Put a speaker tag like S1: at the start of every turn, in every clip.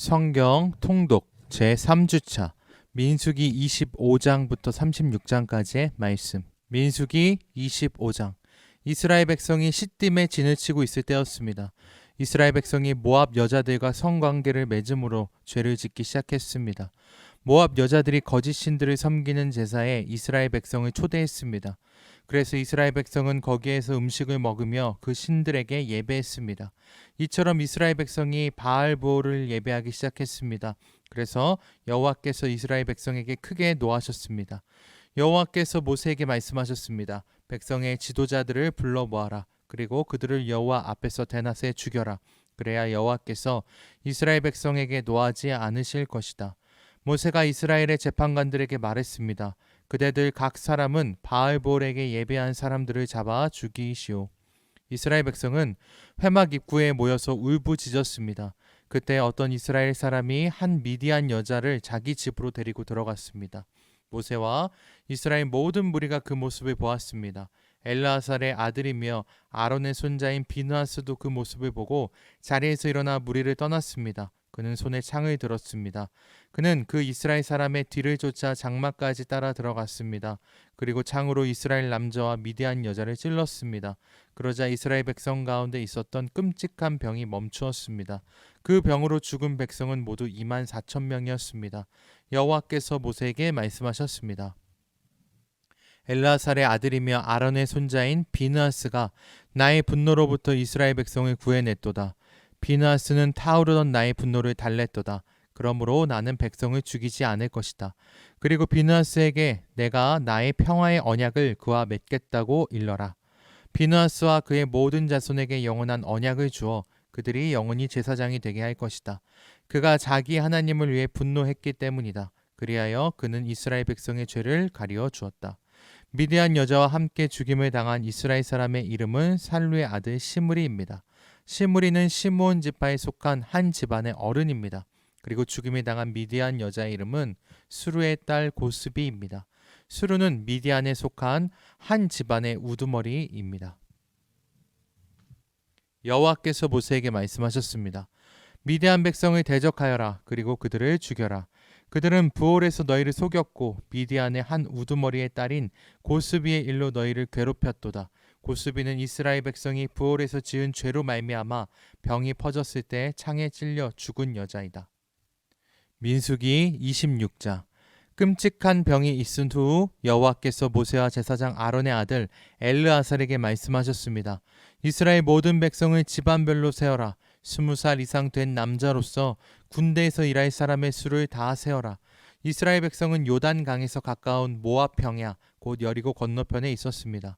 S1: 성경 통독 제3주차 민수기 25장부터 36장까지의 말씀. 민수기 25장. 이스라엘 백성이 시딤에 진을 치고 있을 때였습니다. 이스라엘 백성이 모압 여자들과 성관계를 맺음으로 죄를 짓기 시작했습니다. 모압 여자들이 거짓 신들을 섬기는 제사에 이스라엘 백성을 초대했습니다. 그래서 이스라엘 백성은 거기에서 음식을 먹으며 그 신들에게 예배했습니다. 이처럼 이스라엘 백성이 바알보를 예배하기 시작했습니다. 그래서 여호와께서 이스라엘 백성에게 크게 노하셨습니다. 여호와께서 모세에게 말씀하셨습니다. 백성의 지도자들을 불러 모아라. 그리고 그들을 여호와 앞에서 대낮에 죽여라. 그래야 여호와께서 이스라엘 백성에게 노하지 않으실 것이다. 모세가 이스라엘의 재판관들에게 말했습니다. 그대들 각 사람은 바알볼에게 예배한 사람들을 잡아 죽이시오. 이스라엘 백성은 회막 입구에 모여서 울부짖었습니다. 그때 어떤 이스라엘 사람이 한 미디안 여자를 자기 집으로 데리고 들어갔습니다. 모세와 이스라엘 모든 무리가 그 모습을 보았습니다. 엘르아살의 아들이며 아론의 손자인 비느하스도 그 모습을 보고 자리에서 일어나 무리를 떠났습니다. 그는 손에 창을 들었습니다. 그는 그 이스라엘 사람의 뒤를 쫓아 장막까지 따라 들어갔습니다. 그리고 창으로 이스라엘 남자와 미디안 여자를 찔렀습니다. 그러자 이스라엘 백성 가운데 있었던 끔찍한 병이 멈추었습니다. 그 병으로 죽은 백성은 모두 24,000명이었습니다. 여호와께서 모세에게 말씀하셨습니다. 엘르아살의 아들이며 아론의 손자인 비느하스가 나의 분노로부터 이스라엘 백성을 구해냈도다. 비느하스는 타오르던 나의 분노를 달랬도다. 그러므로 나는 백성을 죽이지 않을 것이다. 그리고 비느하스에게 내가 나의 평화의 언약을 그와 맺겠다고 일러라. 비느하스와 그의 모든 자손에게 영원한 언약을 주어 그들이 영원히 제사장이 되게 할 것이다. 그가 자기 하나님을 위해 분노했기 때문이다. 그리하여 그는 이스라엘 백성의 죄를 가리워 주었다. 미디안 여자와 함께 죽임을 당한 이스라엘 사람의 이름은 살루의 아들 시므리입니다. 시므리는 시므온 지파에 속한 한 집안의 어른입니다. 그리고 죽임을 당한 미디안 여자의 이름은 수루의 딸 고스비입니다. 수루는 미디안에 속한 한 집안의 우두머리입니다. 여호와께서 모세에게 말씀하셨습니다. 미디안 백성을 대적하여라. 그리고 그들을 죽여라. 그들은 부올에서 너희를 속였고 미디안의 한 우두머리의 딸인 고스비의 일로 너희를 괴롭혔도다. 고스비는 이스라엘 백성이 부올에서 지은 죄로 말미암아 병이 퍼졌을 때 창에 찔려 죽은 여자이다. 민수기 26장. 끔찍한 병이 있은 후 여호와께서 모세와 제사장 아론의 아들 엘르아살에게 말씀하셨습니다. 이스라엘 모든 백성을 집안별로 세어라. 20살 이상 된 남자로서 군대에서 일할 사람의 수를 다 세어라. 이스라엘 백성은 요단강에서 가까운 모압 평야 곧 여리고 건너편에 있었습니다.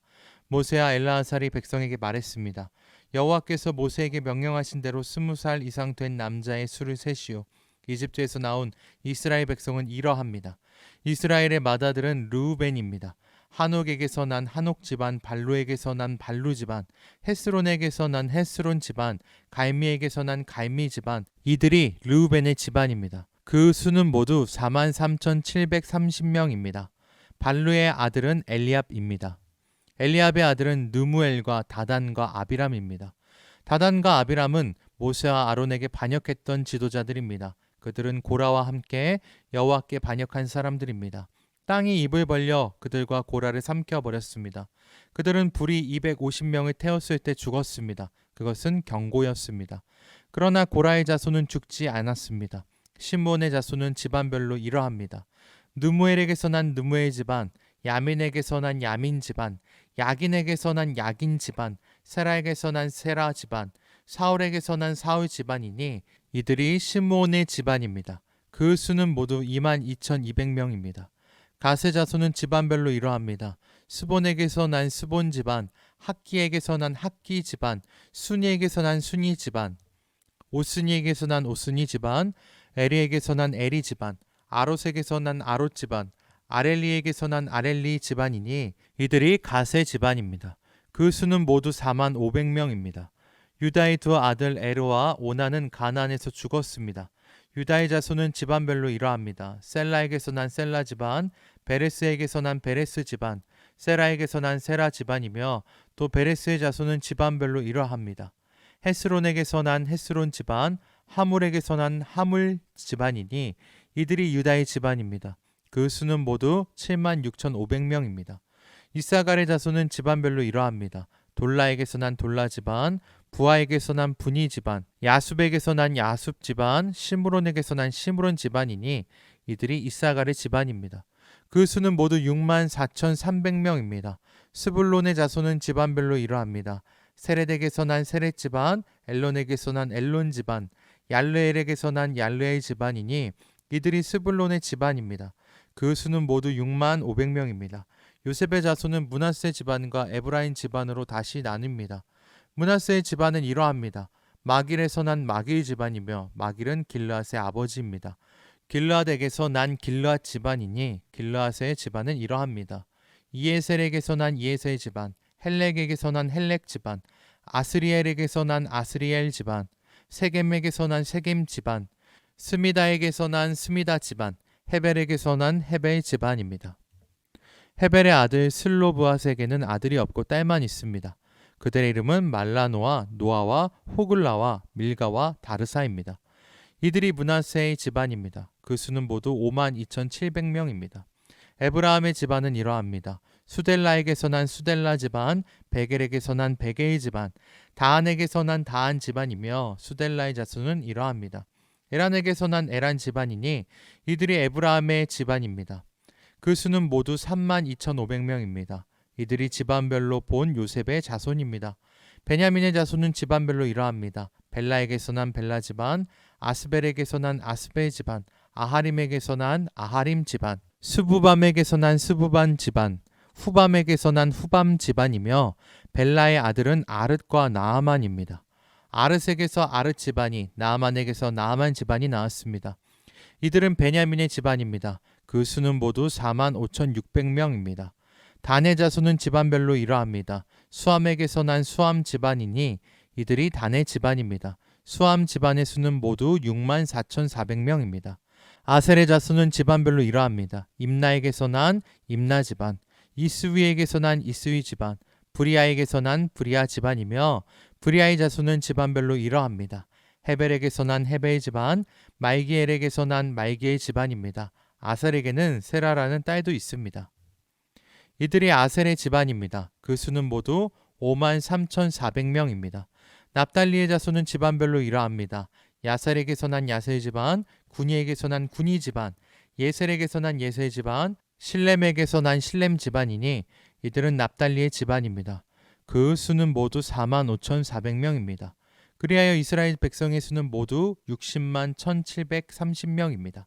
S1: 모세와 엘르아살이 백성에게 말했습니다. 여호와께서 모세에게 명령하신 대로 20살 이상 된 남자의 수를 세시오. 이집트에서 나온 이스라엘 백성은 이러합니다. 이스라엘의 맏아들은 르우벤입니다. 한옥에게서 난 한옥 집안, 발루에게서 난 발루 집안, 헤스론에게서 난 헤스론 집안, 갈미에게서 난 갈미 집안, 이들이 르우벤의 집안입니다. 그 수는 모두 43,730명입니다. 발루의 아들은 엘리압입니다. 엘리압의 아들은 느무엘과 다단과 아비람입니다. 다단과 아비람은 모세와 아론에게 반역했던 지도자들입니다. 그들은 고라와 함께 여호와께 반역한 사람들입니다. 땅이 입을 벌려 그들과 고라를 삼켜버렸습니다. 그들은 불이 250명을 태웠을 때 죽었습니다. 그것은 경고였습니다. 그러나 고라의 자손은 죽지 않았습니다. 시므온의 자손은 집안별로 이러합니다. 느무엘에게서 난 느무엘 집안, 야민에게서 난 야민 집안, 야긴에게서 난 야긴 집안, 세라에게서 난 세라 집안, 사울에게서 난 사울 집안이니 이들이 시므온의 집안입니다. 그 수는 모두 22,200명입니다. 가세 자손은 집안별로 이러합니다. 스본에게서 난 스본 집안, 학기에게서 난 학기 집안, 순이에게서 난 순이 집안, 오스니에게서 난 오스니 집안, 에리에게서 난 에리 집안, 아롯에게서 난 아롯 집안, 아렐리에게서 난 아렐리 집안이니 이들이 가세 집안입니다. 그 수는 모두 45,000명입니다. 유다의 두 아들 에르와 오나는 가나안에서 죽었습니다. 유다의 자손은 집안별로 이러합니다. 셀라에게서 난 셀라 집안, 베레스에게서 난 베레스 집안, 세라에게서 난 세라 집안이며 또 베레스의 자손은 집안별로 이러합니다. 헤스론에게서 난 헤스론 집안, 하물에게서 난 하물 집안이니 이들이 유다의 집안입니다. 그 수는 모두 76,500명입니다. 이사갈의 자손은 집안별로 이러합니다. 돌라에게서 난 돌라 집안, 부하에게서 난 분이 집안, 야숲에게서 난 야숲 집안, 시므론에게서 난 시므론 집안이니 이들이 이사갈의 집안입니다. 그 수는 모두 64,300명입니다. 스불론의 자손은 집안별로 이러합니다. 세렛에게서 난 세렛 집안, 엘론에게서 난 엘론 집안, 얄르엘에게서 난 얄르엘 집안이니 이들이 스불론의 집안입니다. 그 수는 모두 65,000명입니다. 요셉의 자손은 므낫세 집안과 에브라임 집안으로 다시 나뉩니다. 므낫세의 집안은 이러합니다. 마길에서 난 마길 집안이며 마길은 길르앗의 아버지입니다. 길르앗에게서 난 길르앗 집안이니 길르앗의 집안은 이러합니다. 이에셀에게서 난 이에셀 집안, 헬렉에게서 난 헬렉 집안, 아스리엘에게서 난 아스리엘 집안, 세겜에게서 난 세겜 집안, 스미다에게서 난 스미다 집안, 헤벨에게서 난 헤벨 집안입니다. 헤벨의 아들 슬로브앗에게는 아들이 없고 딸만 있습니다. 그들의 이름은 말라노와 노아와 호글라와 밀가와 다르사입니다. 이들이 므낫세의 집안입니다. 그 수는 모두 52,700명입니다. 에브라함의 집안은 이러합니다. 수델라에게서 난 수델라 집안, 베겔에게서 난 베겔 집안, 다한에게서 난 다한 집안이며 수델라의 자손은 이러합니다. 에란에게서 난 에란 집안이니 이들이 에브라함의 집안입니다. 그 수는 모두 32,500명입니다. 이들이 집안별로 본 요셉의 자손입니다. 베냐민의 자손은 집안별로 이러합니다. 벨라에게서 난 벨라 집안, 아스벨에게서 난 아스벨 집안, 아하림에게서 난 아하림 집안, 스부밤에게서 난 스부반 집안, 후밤에게서 난 후밤 집안이며 벨라의 아들은 아릇과 나아만입니다. 아릇에게서 아릇 집안이, 나아만에게서 나아만 집안이 나왔습니다. 이들은 베냐민의 집안입니다. 그 수는 모두 45,600명입니다. 단의 자손은 집안별로 이러합니다. 수함에게서 난 수함 집안이니 이들이 단의 집안입니다. 수함 집안의 수는 모두 64,400명입니다. 아셀의 자손은 집안별로 이러합니다. 임나에게서 난 임나 집안, 이스위에게서 난 이스위 집안, 브리아에게서 난 브리아 집안이며 브리아의 자손은 집안별로 이러합니다. 헤벨에게서 난 헤벨 집안, 말기엘에게서 난 말기엘 집안입니다. 아셀에게는 세라라는 딸도 있습니다. 이들이 아셀의 집안입니다. 그 수는 모두 53,400명입니다. 납달리의 자손은 집안별로 이러합니다. 야셀에게서 난 야셀 집안, 구니에게서 난 구니 집안, 예셀에게서 난 예셀 집안, 실렘에게서 난 실렘 집안이니 이들은 납달리의 집안입니다. 그 수는 모두 45,400명입니다. 그리하여 이스라엘 백성의 수는 모두 60만 1,730명입니다.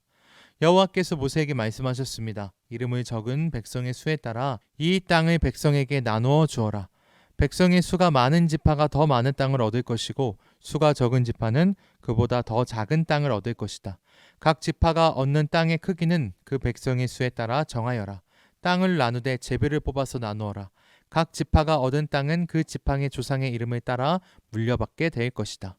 S1: 여호와께서 모세에게 말씀하셨습니다. 이름을 적은 백성의 수에 따라 이 땅을 백성에게 나누어 주어라. 백성의 수가 많은 지파가 더 많은 땅을 얻을 것이고 수가 적은 지파는 그보다 더 작은 땅을 얻을 것이다. 각 지파가 얻는 땅의 크기는 그 백성의 수에 따라 정하여라. 땅을 나누되 제비를 뽑아서 나누어라. 각 지파가 얻은 땅은 그 지팡의 조상의 이름을 따라 물려받게 될 것이다.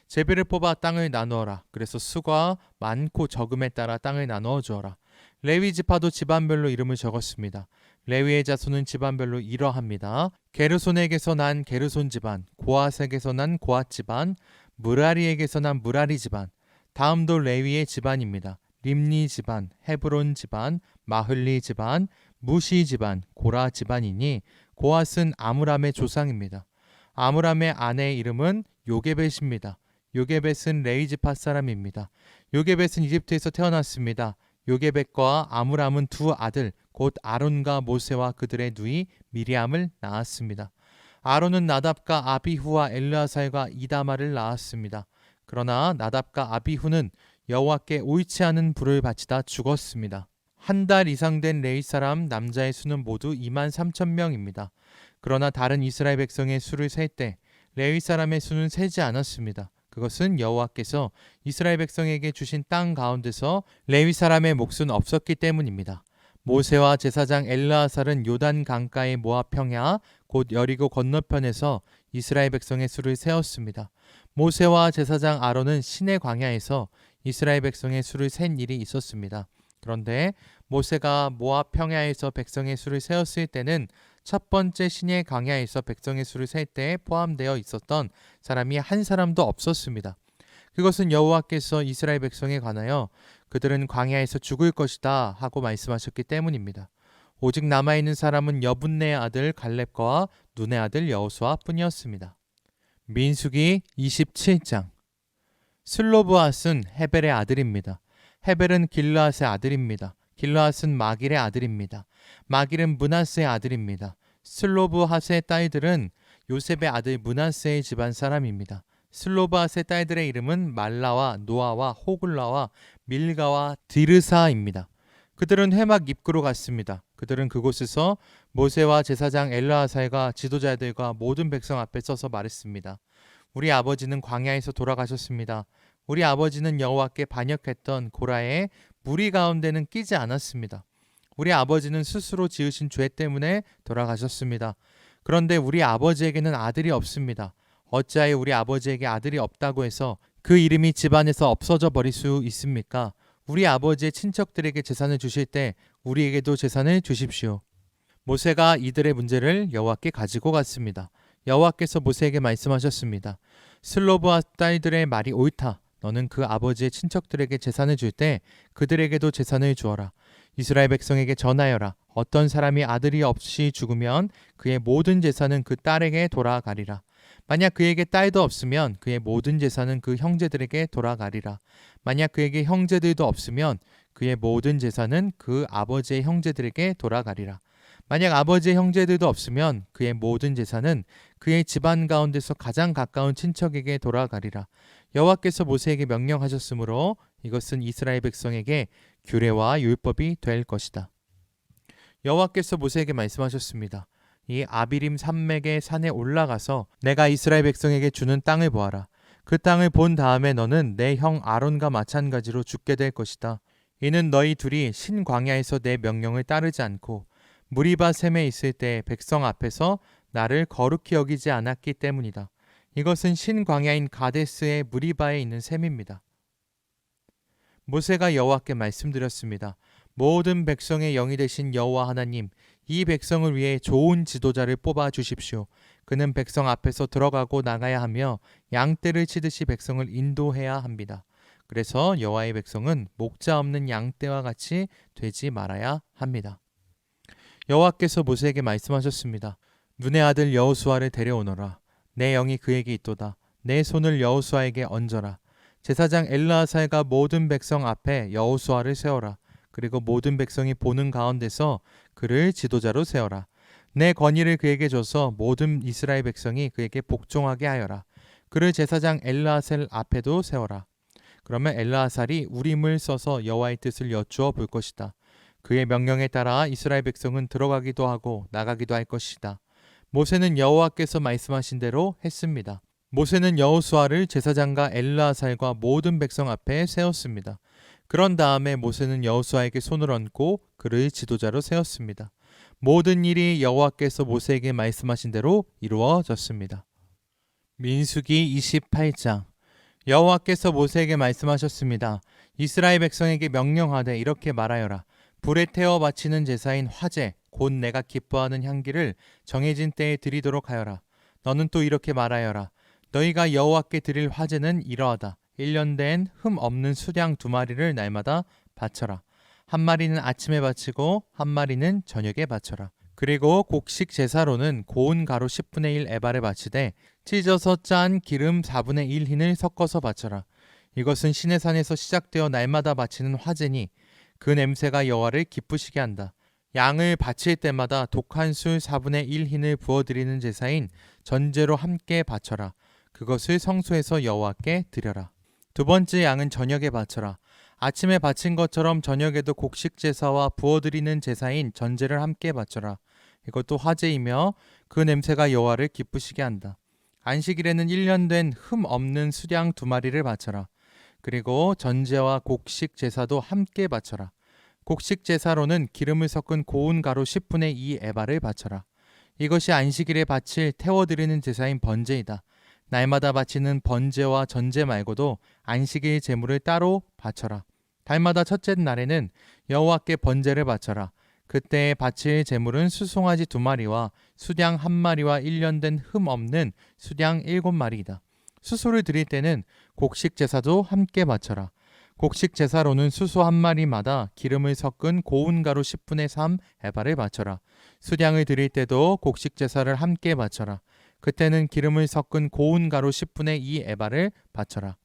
S1: 제비를 뽑아 땅을 나누어라. 그래서 수가 많고 적음에 따라 땅을 나누어 주어라. 레위 지파도 집안별로 이름을 적었습니다. 레위의 자손은 집안별로 이러합니다. 게르손에게서 난 게르손 집안, 고앗에게서 난 고앗 집안, 무라리에게서 난 무라리 집안. 다음도 레위의 집안입니다. 림니 집안, 헤브론 집안, 마흘리 집안, 무시 집안, 고라 집안이니 고앗은 아므람의 조상입니다. 아므람의 아내의 이름은 요게벳입니다. 요게벳은 레위 지파 사람입니다. 요게벳은 이집트에서 태어났습니다. 요게벳과 아므람은 두 아들 곧 아론과 모세와 그들의 누이 미리암을 낳았습니다. 아론은 나답과 아비후와 엘르아살과 이다말을 낳았습니다. 그러나 나답과 아비후는 여호와께 옳지 않은 불을 바치다 죽었습니다. 한 달 이상 된 레위 사람 남자의 수는 모두 23,000명입니다. 그러나 다른 이스라엘 백성의 수를 셀 때 레위 사람의 수는 세지 않았습니다. 그것은 여호와께서 이스라엘 백성에게 주신 땅 가운데서 레위 사람의 몫은 없었기 때문입니다. 모세와 제사장 엘르아살은 요단 강가의 모압 평야 곧 여리고 건너편에서 이스라엘 백성의 수를 세었습니다. 모세와 제사장 아론은 시내 광야에서 이스라엘 백성의 수를 센 일이 있었습니다. 그런데 모세가 모압 평야에서 백성의 수를 세었을 때는 첫 번째 시내 광야에서 백성의 수를 셀 때에 포함되어 있었던 사람이 한 사람도 없었습니다. 그것은 여호와께서 이스라엘 백성에 관하여 그들은 광야에서 죽을 것이다 하고 말씀하셨기 때문입니다. 오직 남아있는 사람은 여분네의 아들 갈렙과 눈의 아들 여호수아 뿐이었습니다. 민수기 27장. 슬로브앗은 헤벨의 아들입니다. 헤벨은 길르앗의 아들입니다. 길르앗은 마길의 아들입니다. 마길은 므낫세의 아들입니다. 슬로브앗의 딸들은 요셉의 아들 므낫세의 집안 사람입니다. 슬로브앗의 딸들의 이름은 말라와 노아와 호글라와 밀가와 디르사입니다. 그들은 회막 입구로 갔습니다. 그들은 그곳에서 모세와 제사장 엘르아살과 지도자들과 모든 백성 앞에 서서 말했습니다. 우리 아버지는 광야에서 돌아가셨습니다. 우리 아버지는 여호와께 반역했던 고라의 무리 가운데는 끼지 않았습니다. 우리 아버지는 스스로 지으신 죄 때문에 돌아가셨습니다. 그런데 우리 아버지에게는 아들이 없습니다. 어찌하여 우리 아버지에게 아들이 없다고 해서 그 이름이 집안에서 없어져 버릴 수 있습니까? 우리 아버지의 친척들에게 재산을 주실 때 우리에게도 재산을 주십시오. 모세가 이들의 문제를 여호와께 가지고 갔습니다. 여호와께서 모세에게 말씀하셨습니다. 슬로브앗 딸들의 말이 옳다. 너는 그 아버지의 친척들에게 재산을 줄 때 그들에게도 재산을 주어라. 이스라엘 백성에게 전하여라. 어떤 사람이 아들이 없이 죽으면 그의 모든 재산은 그 딸에게 돌아가리라. 만약 그에게 딸도 없으면 그의 모든 재산은 그 형제들에게 돌아가리라. 만약 그에게 형제들도 없으면 그의 모든 재산은 그 아버지의 형제들에게 돌아가리라. 만약 아버지의 형제들도 없으면 그의 모든 재산은 그의 집안 가운데서 가장 가까운 친척에게 돌아가리라. 여호와께서 모세에게 명령하셨으므로 이것은 이스라엘 백성에게 규례와 율법이 될 것이다. 여호와께서 모세에게 말씀하셨습니다. 이 아비림 산맥의 산에 올라가서 내가 이스라엘 백성에게 주는 땅을 보아라. 그 땅을 본 다음에 너는 내 형 아론과 마찬가지로 죽게 될 것이다. 이는 너희 둘이 신광야에서 내 명령을 따르지 않고 무리바 셈에 있을 때 백성 앞에서 나를 거룩히 여기지 않았기 때문이다. 이것은 신광야인 가데스의 무리바에 있는 셈입니다. 모세가 여호와께 말씀드렸습니다. 모든 백성의 영이 되신 여호와 하나님, 이 백성을 위해 좋은 지도자를 뽑아 주십시오. 그는 백성 앞에서 들어가고 나가야 하며 양떼를 치듯이 백성을 인도해야 합니다. 그래서 여호와의 백성은 목자 없는 양떼와 같이 되지 말아야 합니다. 여호와께서 모세에게 말씀하셨습니다. 눈의 아들 여호수아를 데려오너라. 내 영이 그에게 있도다. 내 손을 여호수아에게 얹어라. 제사장 엘르아살과 모든 백성 앞에 여호수아를 세워라. 그리고 모든 백성이 보는 가운데서 그를 지도자로 세워라. 내 권위를 그에게 줘서 모든 이스라엘 백성이 그에게 복종하게 하여라. 그를 제사장 엘르아살 앞에도 세워라. 그러면 엘르아살이 우림을 써서 여호와의 뜻을 여쭈어 볼 것이다. 그의 명령에 따라 이스라엘 백성은 들어가기도 하고 나가기도 할 것이다. 모세는 여호와께서 말씀하신 대로 했습니다. 모세는 여호수아를 제사장과 엘르아살과 모든 백성 앞에 세웠습니다. 그런 다음에 모세는 여호수아에게 손을 얹고 그를 지도자로 세웠습니다. 모든 일이 여호와께서 모세에게 말씀하신 대로 이루어졌습니다. 민수기 28장. 여호와께서 모세에게 말씀하셨습니다. 이스라엘 백성에게 명령하되 이렇게 말하여라. 불에 태워 바치는 제사인 화제 곧 내가 기뻐하는 향기를 정해진 때에 드리도록 하여라. 너는 또 이렇게 말하여라. 너희가 여호와께 드릴 화제는 이러하다. 1년 된 흠 없는 수량 2마리를 날마다 바쳐라. 한 마리는 아침에 바치고 한 마리는 저녁에 바쳐라. 그리고 곡식 제사로는 고운 가루 10분의 1 에바를 바치되 찢어서 짠 기름 4분의 1 흰을 섞어서 바쳐라. 이것은 시내산에서 시작되어 날마다 바치는 화제니 그 냄새가 여호와를 기쁘시게 한다. 양을 바칠 때마다 독한 술 4분의 1 흰을 부어드리는 제사인 전제로 함께 바쳐라. 그것을 성소에서 여호와께 드려라. 두 번째 양은 저녁에 바쳐라. 아침에 바친 것처럼 저녁에도 곡식 제사와 부어드리는 제사인 전제를 함께 바쳐라. 이것도 화제이며 그 냄새가 여호와를 기쁘시게 한다. 안식일에는 1년 된 흠 없는 수량 2마리를 바쳐라. 그리고 전제와 곡식 제사도 함께 바쳐라. 곡식 제사로는 기름을 섞은 고운 가루 10분의 2 에바를 바쳐라. 이것이 안식일에 바칠 태워드리는 제사인 번제이다. 날마다 바치는 번제와 전제 말고도 안식일 제물을 따로 바쳐라. 달마다 첫째 날에는 여호와께 번제를 바쳐라. 그때에 바칠 제물은 수송아지 2마리와 수량 1마리와 1년 된 흠 없는 수량 7마리이다. 수소를 드릴 때는 곡식 제사도 함께 바쳐라. 곡식 제사로는 수소 한 마리마다 기름을 섞은 고운 가루 10분의 3 에바를 바쳐라. 수량을 드릴 때도 곡식 제사를 함께 바쳐라. 그때는 기름을 섞은 고운 가루 10분의 2 에바를 바쳐라.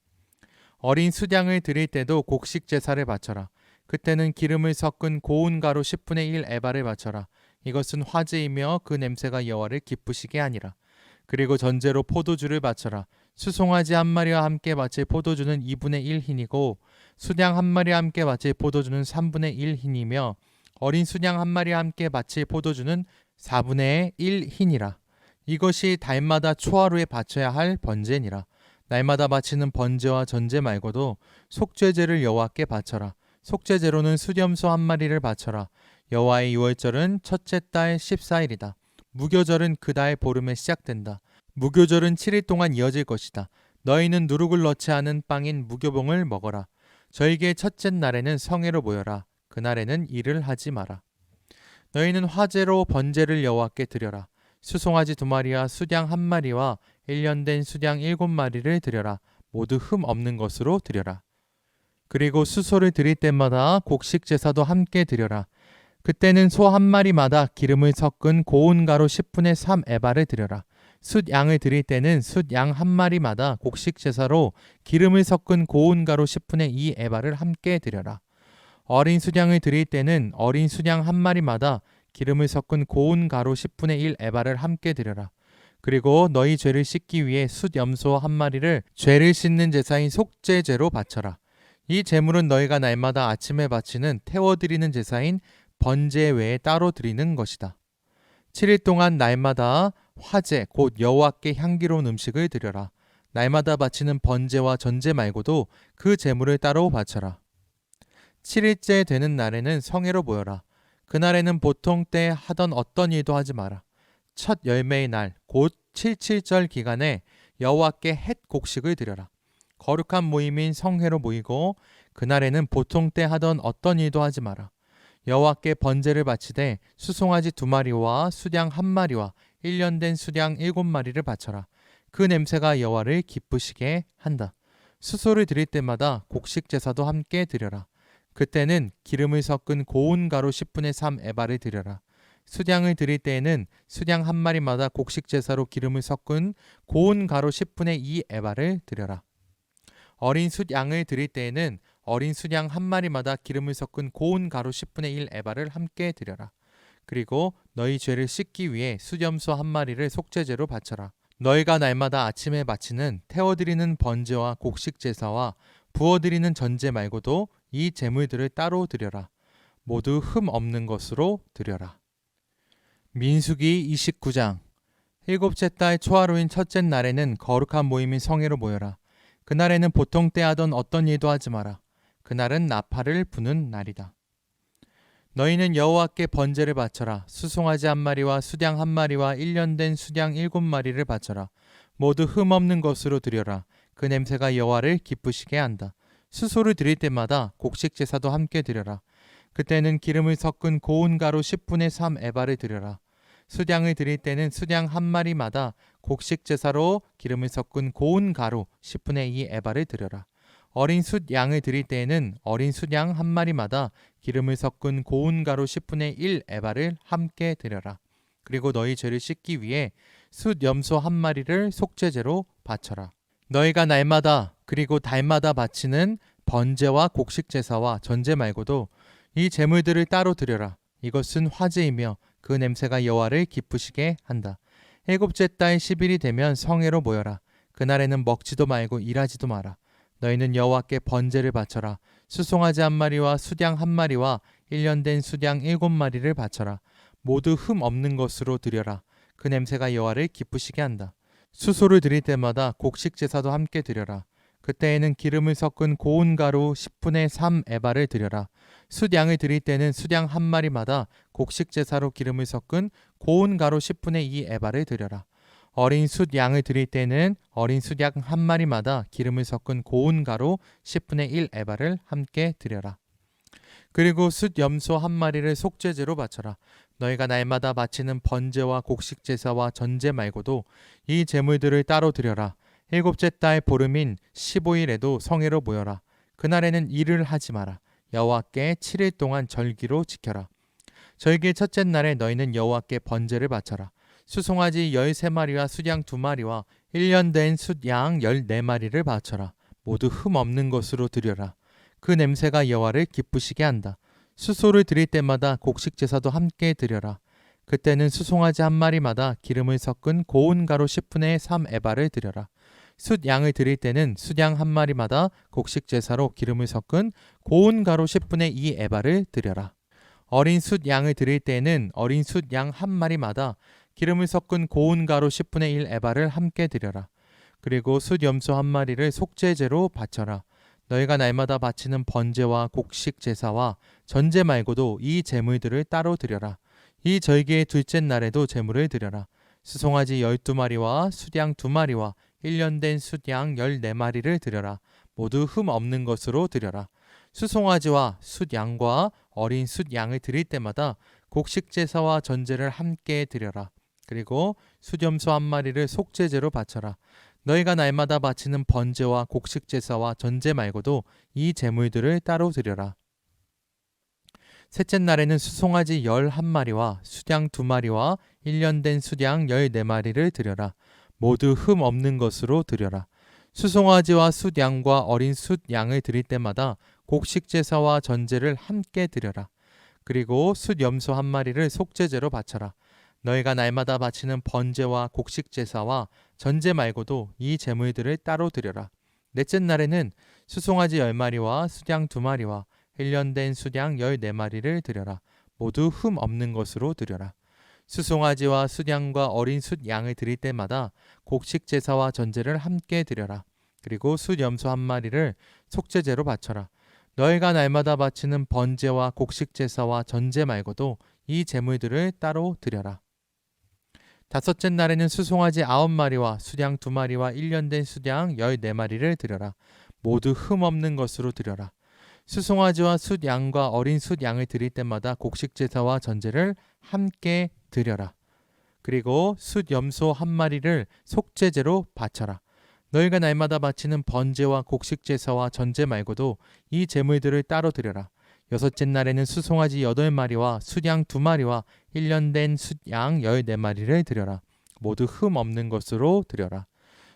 S1: 어린 수량을 드릴 때도 곡식 제사를 바쳐라. 그때는 기름을 섞은 고운 가루 10분의 1 에바를 바쳐라. 이것은 화제이며 그 냄새가 여호와를 기쁘시게 하니라. 그리고 전제로 포도주를 바쳐라. 수송아지 한 마리와 함께 바칠 포도주는 2분의 1 흰이고 수량 한 마리와 함께 바칠 포도주는 3분의 1 흰이며 어린 수량 한 마리와 함께 바칠 포도주는 4분의 1 흰이라. 이것이 달마다 초하루에 바쳐야 할 번제니라. 날마다 바치는 번제와 전제 말고도 속죄제를 여호와께 바쳐라. 속죄제로는 수염소 한 마리를 바쳐라. 여호와의 유월절은 첫째 달 14일이다. 무교절은 그 달 보름에 시작된다. 무교절은 7일 동안 이어질 것이다. 너희는 누룩을 넣지 않은 빵인 무교봉을 먹어라. 저에게 첫째 날에는 성회로 모여라. 그날에는 일을 하지 마라. 너희는 화제로 번제를 여호와께 드려라. 수송아지 2마리와 수량 1마리와 1년 된 수량 7마리를 드려라. 모두 흠 없는 것으로 드려라. 그리고 수소를 드릴 때마다 곡식 제사도 함께 드려라. 그때는 소 한 마리마다 기름을 섞은 고운 가루 10분의 3 에바를 드려라. 숫양을 드릴 때는 숫양 한 마리마다 곡식 제사로 기름을 섞은 고운 가루 10분의 2 에바를 함께 드려라. 어린 수량을 드릴 때는 어린 수량 한 마리마다 기름을 섞은 고운 가루 10분의 1 에바를 함께 드려라. 그리고 너희 죄를 씻기 위해 숫염소 한 마리를 죄를 씻는 제사인 속죄제로 바쳐라. 이 제물은 너희가 날마다 아침에 바치는 태워드리는 제사인 번제 외에 따로 드리는 것이다. 7일 동안 날마다 화제 곧 여호와께 향기로운 음식을 드려라. 날마다 바치는 번제와 전제 말고도 그 제물을 따로 바쳐라. 7일째 되는 날에는 성회로 모여라. 그날에는 보통 때 하던 어떤 일도 하지 마라. 첫 열매의 날 곧 77절 기간에 여호와께 햇 곡식을 드려라. 거룩한 모임인 성회로 모이고 그날에는 보통 때 하던 어떤 일도 하지 마라. 여호와께 번제를 바치되 수송아지 2마리와 수량 1마리와 1년 된 수량 7마리를 바쳐라. 그 냄새가 여호와를 기쁘시게 한다. 수소를 드릴 때마다 곡식 제사도 함께 드려라. 그때는 기름을 섞은 고운 가루 10분의 3 에바를 드려라. 수량을 드릴 때에는 수량 한 마리마다 곡식 제사로 기름을 섞은 고운 가루 10분의 2 에바를 드려라. 어린 숫양을 드릴 때에는 어린 수량 한 마리마다 기름을 섞은 고운 가루 10분의 1 에바를 함께 드려라. 그리고 너희 죄를 씻기 위해 수염소 한 마리를 속죄제로 바쳐라. 너희가 날마다 아침에 바치는 태워드리는 번제와 곡식 제사와 부어드리는 전제 말고도 이 제물들을 따로 드려라. 모두 흠 없는 것으로 드려라. 민수기 29장. 일곱째 달 초하루인 첫째 날에는 거룩한 모임인 성회로 모여라. 그날에는 보통 때 하던 어떤 일도 하지 마라. 그날은 나팔을 부는 날이다. 너희는 여호와께 번제를 바쳐라. 수송아지 한 마리와 수량 한 마리와 1년 된 수량 7마리를 바쳐라. 모두 흠 없는 것으로 드려라. 그 냄새가 여호와를 기쁘시게 한다. 수소를 드릴 때마다 곡식 제사도 함께 드려라. 그때는 기름을 섞은 고운 가루 10분의 3 에바를 드려라. 수량을 드릴 때는 수량 한 마리마다 곡식 제사로 기름을 섞은 고운 가루 10분의 2 에바를 드려라. 어린 숫 양을 드릴 때에는 어린 숫양 한 마리마다 기름을 섞은 고운 가루 10분의 1 에바를 함께 드려라. 그리고 너희 죄를 씻기 위해 숫 염소 한 마리를 속죄제로 바쳐라. 너희가 날마다 그리고 달마다 바치는 번제와 곡식 제사와 전제 말고도 이 제물들을 따로 드려라. 이것은 화제이며 그 냄새가 여호와를 기쁘시게 한다. 일곱째 달 10일이 되면 성회로 모여라. 그날에는 먹지도 말고 일하지도 마라. 너희는 여호와께 번제를 바쳐라. 수송아지 한 마리와 수량 한 마리와 1년 된 수량 7마리를 바쳐라. 모두 흠 없는 것으로 드려라. 그 냄새가 여호와를 기쁘시게 한다. 수소를 드릴 때마다 곡식 제사도 함께 드려라. 그때에는 기름을 섞은 고운 가루 10분의 3 에바를 드려라. 숫양을 드릴 때는 수량 한 마리마다 곡식 제사로 기름을 섞은 고운 가루 10분의 2 에바를 드려라. 어린 숫 양을 드릴 때는 어린 숫 양 한 마리마다 기름을 섞은 고운 가루 10분의 1 에바를 함께 드려라. 그리고 숫 염소 한 마리를 속죄제로 바쳐라. 너희가 날마다 바치는 번제와 곡식 제사와 전제 말고도 이 제물들을 따로 드려라. 일곱째 달 보름인 15일에도 성회로 모여라. 그날에는 일을 하지 마라. 여호와께 7일 동안 절기로 지켜라. 절기의 첫째 날에 너희는 여호와께 번제를 바쳐라. 수송아지 13마리와 숫양 2마리와 1년 된 숫양 14마리를 바쳐라. 모두 흠 없는 것으로 드려라. 그 냄새가 여호와를 기쁘시게 한다. 수소를 드릴 때마다 곡식 제사도 함께 드려라. 그때는 수송아지 한 마리마다 기름을 섞은 고운 가루 10분의 3 에바를 드려라. 숫양을 드릴 때는 숫양 한 마리마다 곡식 제사로 기름을 섞은 고운 가루 10분의 2 에바를 드려라. 어린 숫양을 드릴 때는 어린 숫양 한 마리마다 기름을 섞은 고운 가루 10분의 1 에바를 함께 드려라. 그리고 숫염소 한 마리를 속죄제로 바쳐라. 너희가 날마다 바치는 번제와 곡식 제사와 전제 말고도 이 제물들을 따로 드려라. 이 절기의 둘째 날에도 제물을 드려라. 수송아지 12마리와 숫양 2마리와 1년 된 숫양 14마리를 드려라. 모두 흠 없는 것으로 드려라. 수송아지와 숫양과 어린 숫양을 드릴 때마다 곡식 제사와 전제를 함께 드려라. 그리고 숫염소 한 마리를 속죄제로 바쳐라. 너희가 날마다 바치는 번제와 곡식 제사와 전제 말고도 이 제물들을 따로 드려라. 셋째 날에는 수송아지 11마리와 숫양 2마리와 1년 된 숫양 14마리를 드려라. 모두 흠 없는 것으로 드려라. 수송아지와 숫양과 어린 숫양을 드릴 때마다 곡식 제사와 전제를 함께 드려라. 그리고 숫염소 한 마리를 속죄제로 바쳐라. 너희가 날마다 바치는 번제와 곡식 제사와 전제 말고도 이 제물들을 따로 드려라. 넷째 날에는 수송아지 10마리와 숫양 2마리와 1년 된 숫양 14마리를 드려라. 모두 흠 없는 것으로 드려라. 수송아지와 숫양과 어린 숫양을 드릴 때마다 곡식 제사와 전제를 함께 드려라. 그리고 숫염소 한 마리를 속죄제로 바쳐라. 너희가 날마다 바치는 번제와 곡식 제사와 전제 말고도 이 제물들을 따로 드려라. 다섯째 날에는 수송아지 9마리와 숫양 2마리와 1년 된 숫양 14마리를 드려라. 모두 흠 없는 것으로 드려라. 수송아지와 숫양과 어린 숫양을 드릴 때마다 곡식 제사와 전제를 함께 드려라. 그리고 숫염소 한 마리를 속죄제로 바쳐라. 너희가 날마다 바치는 번제와 곡식 제사와 전제 말고도 이 제물들을 따로 드려라. 여섯째 날에는 수송아지 8마리와 숫양 2마리와 1년 된 숫양 14마리를 드려라. 모두 흠 없는 것으로 드려라.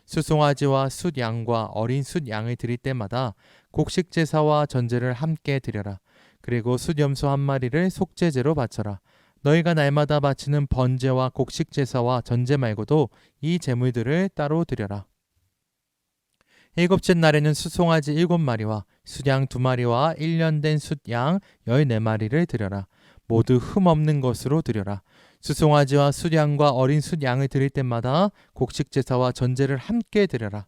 S1: 수송아지와 숫양과 어린 숫양을 드릴 때마다 곡식 제사와 전제를 함께 드려라. 그리고 숫염소 한 마리를 속죄제로 바쳐라. 너희가 날마다 바치는 번제와 곡식 제사와 전제 말고도 이 제물들을 따로 드려라. 일곱째 날에는 수송아지 7마리와 숫양 2마리와 1년 된 숫양 14마리를 드려라. 모두 흠 없는 것으로 드려라. 수송아지와 숫양과 어린 숫양을 드릴 때마다 곡식 제사와 전제를 함께 드려라.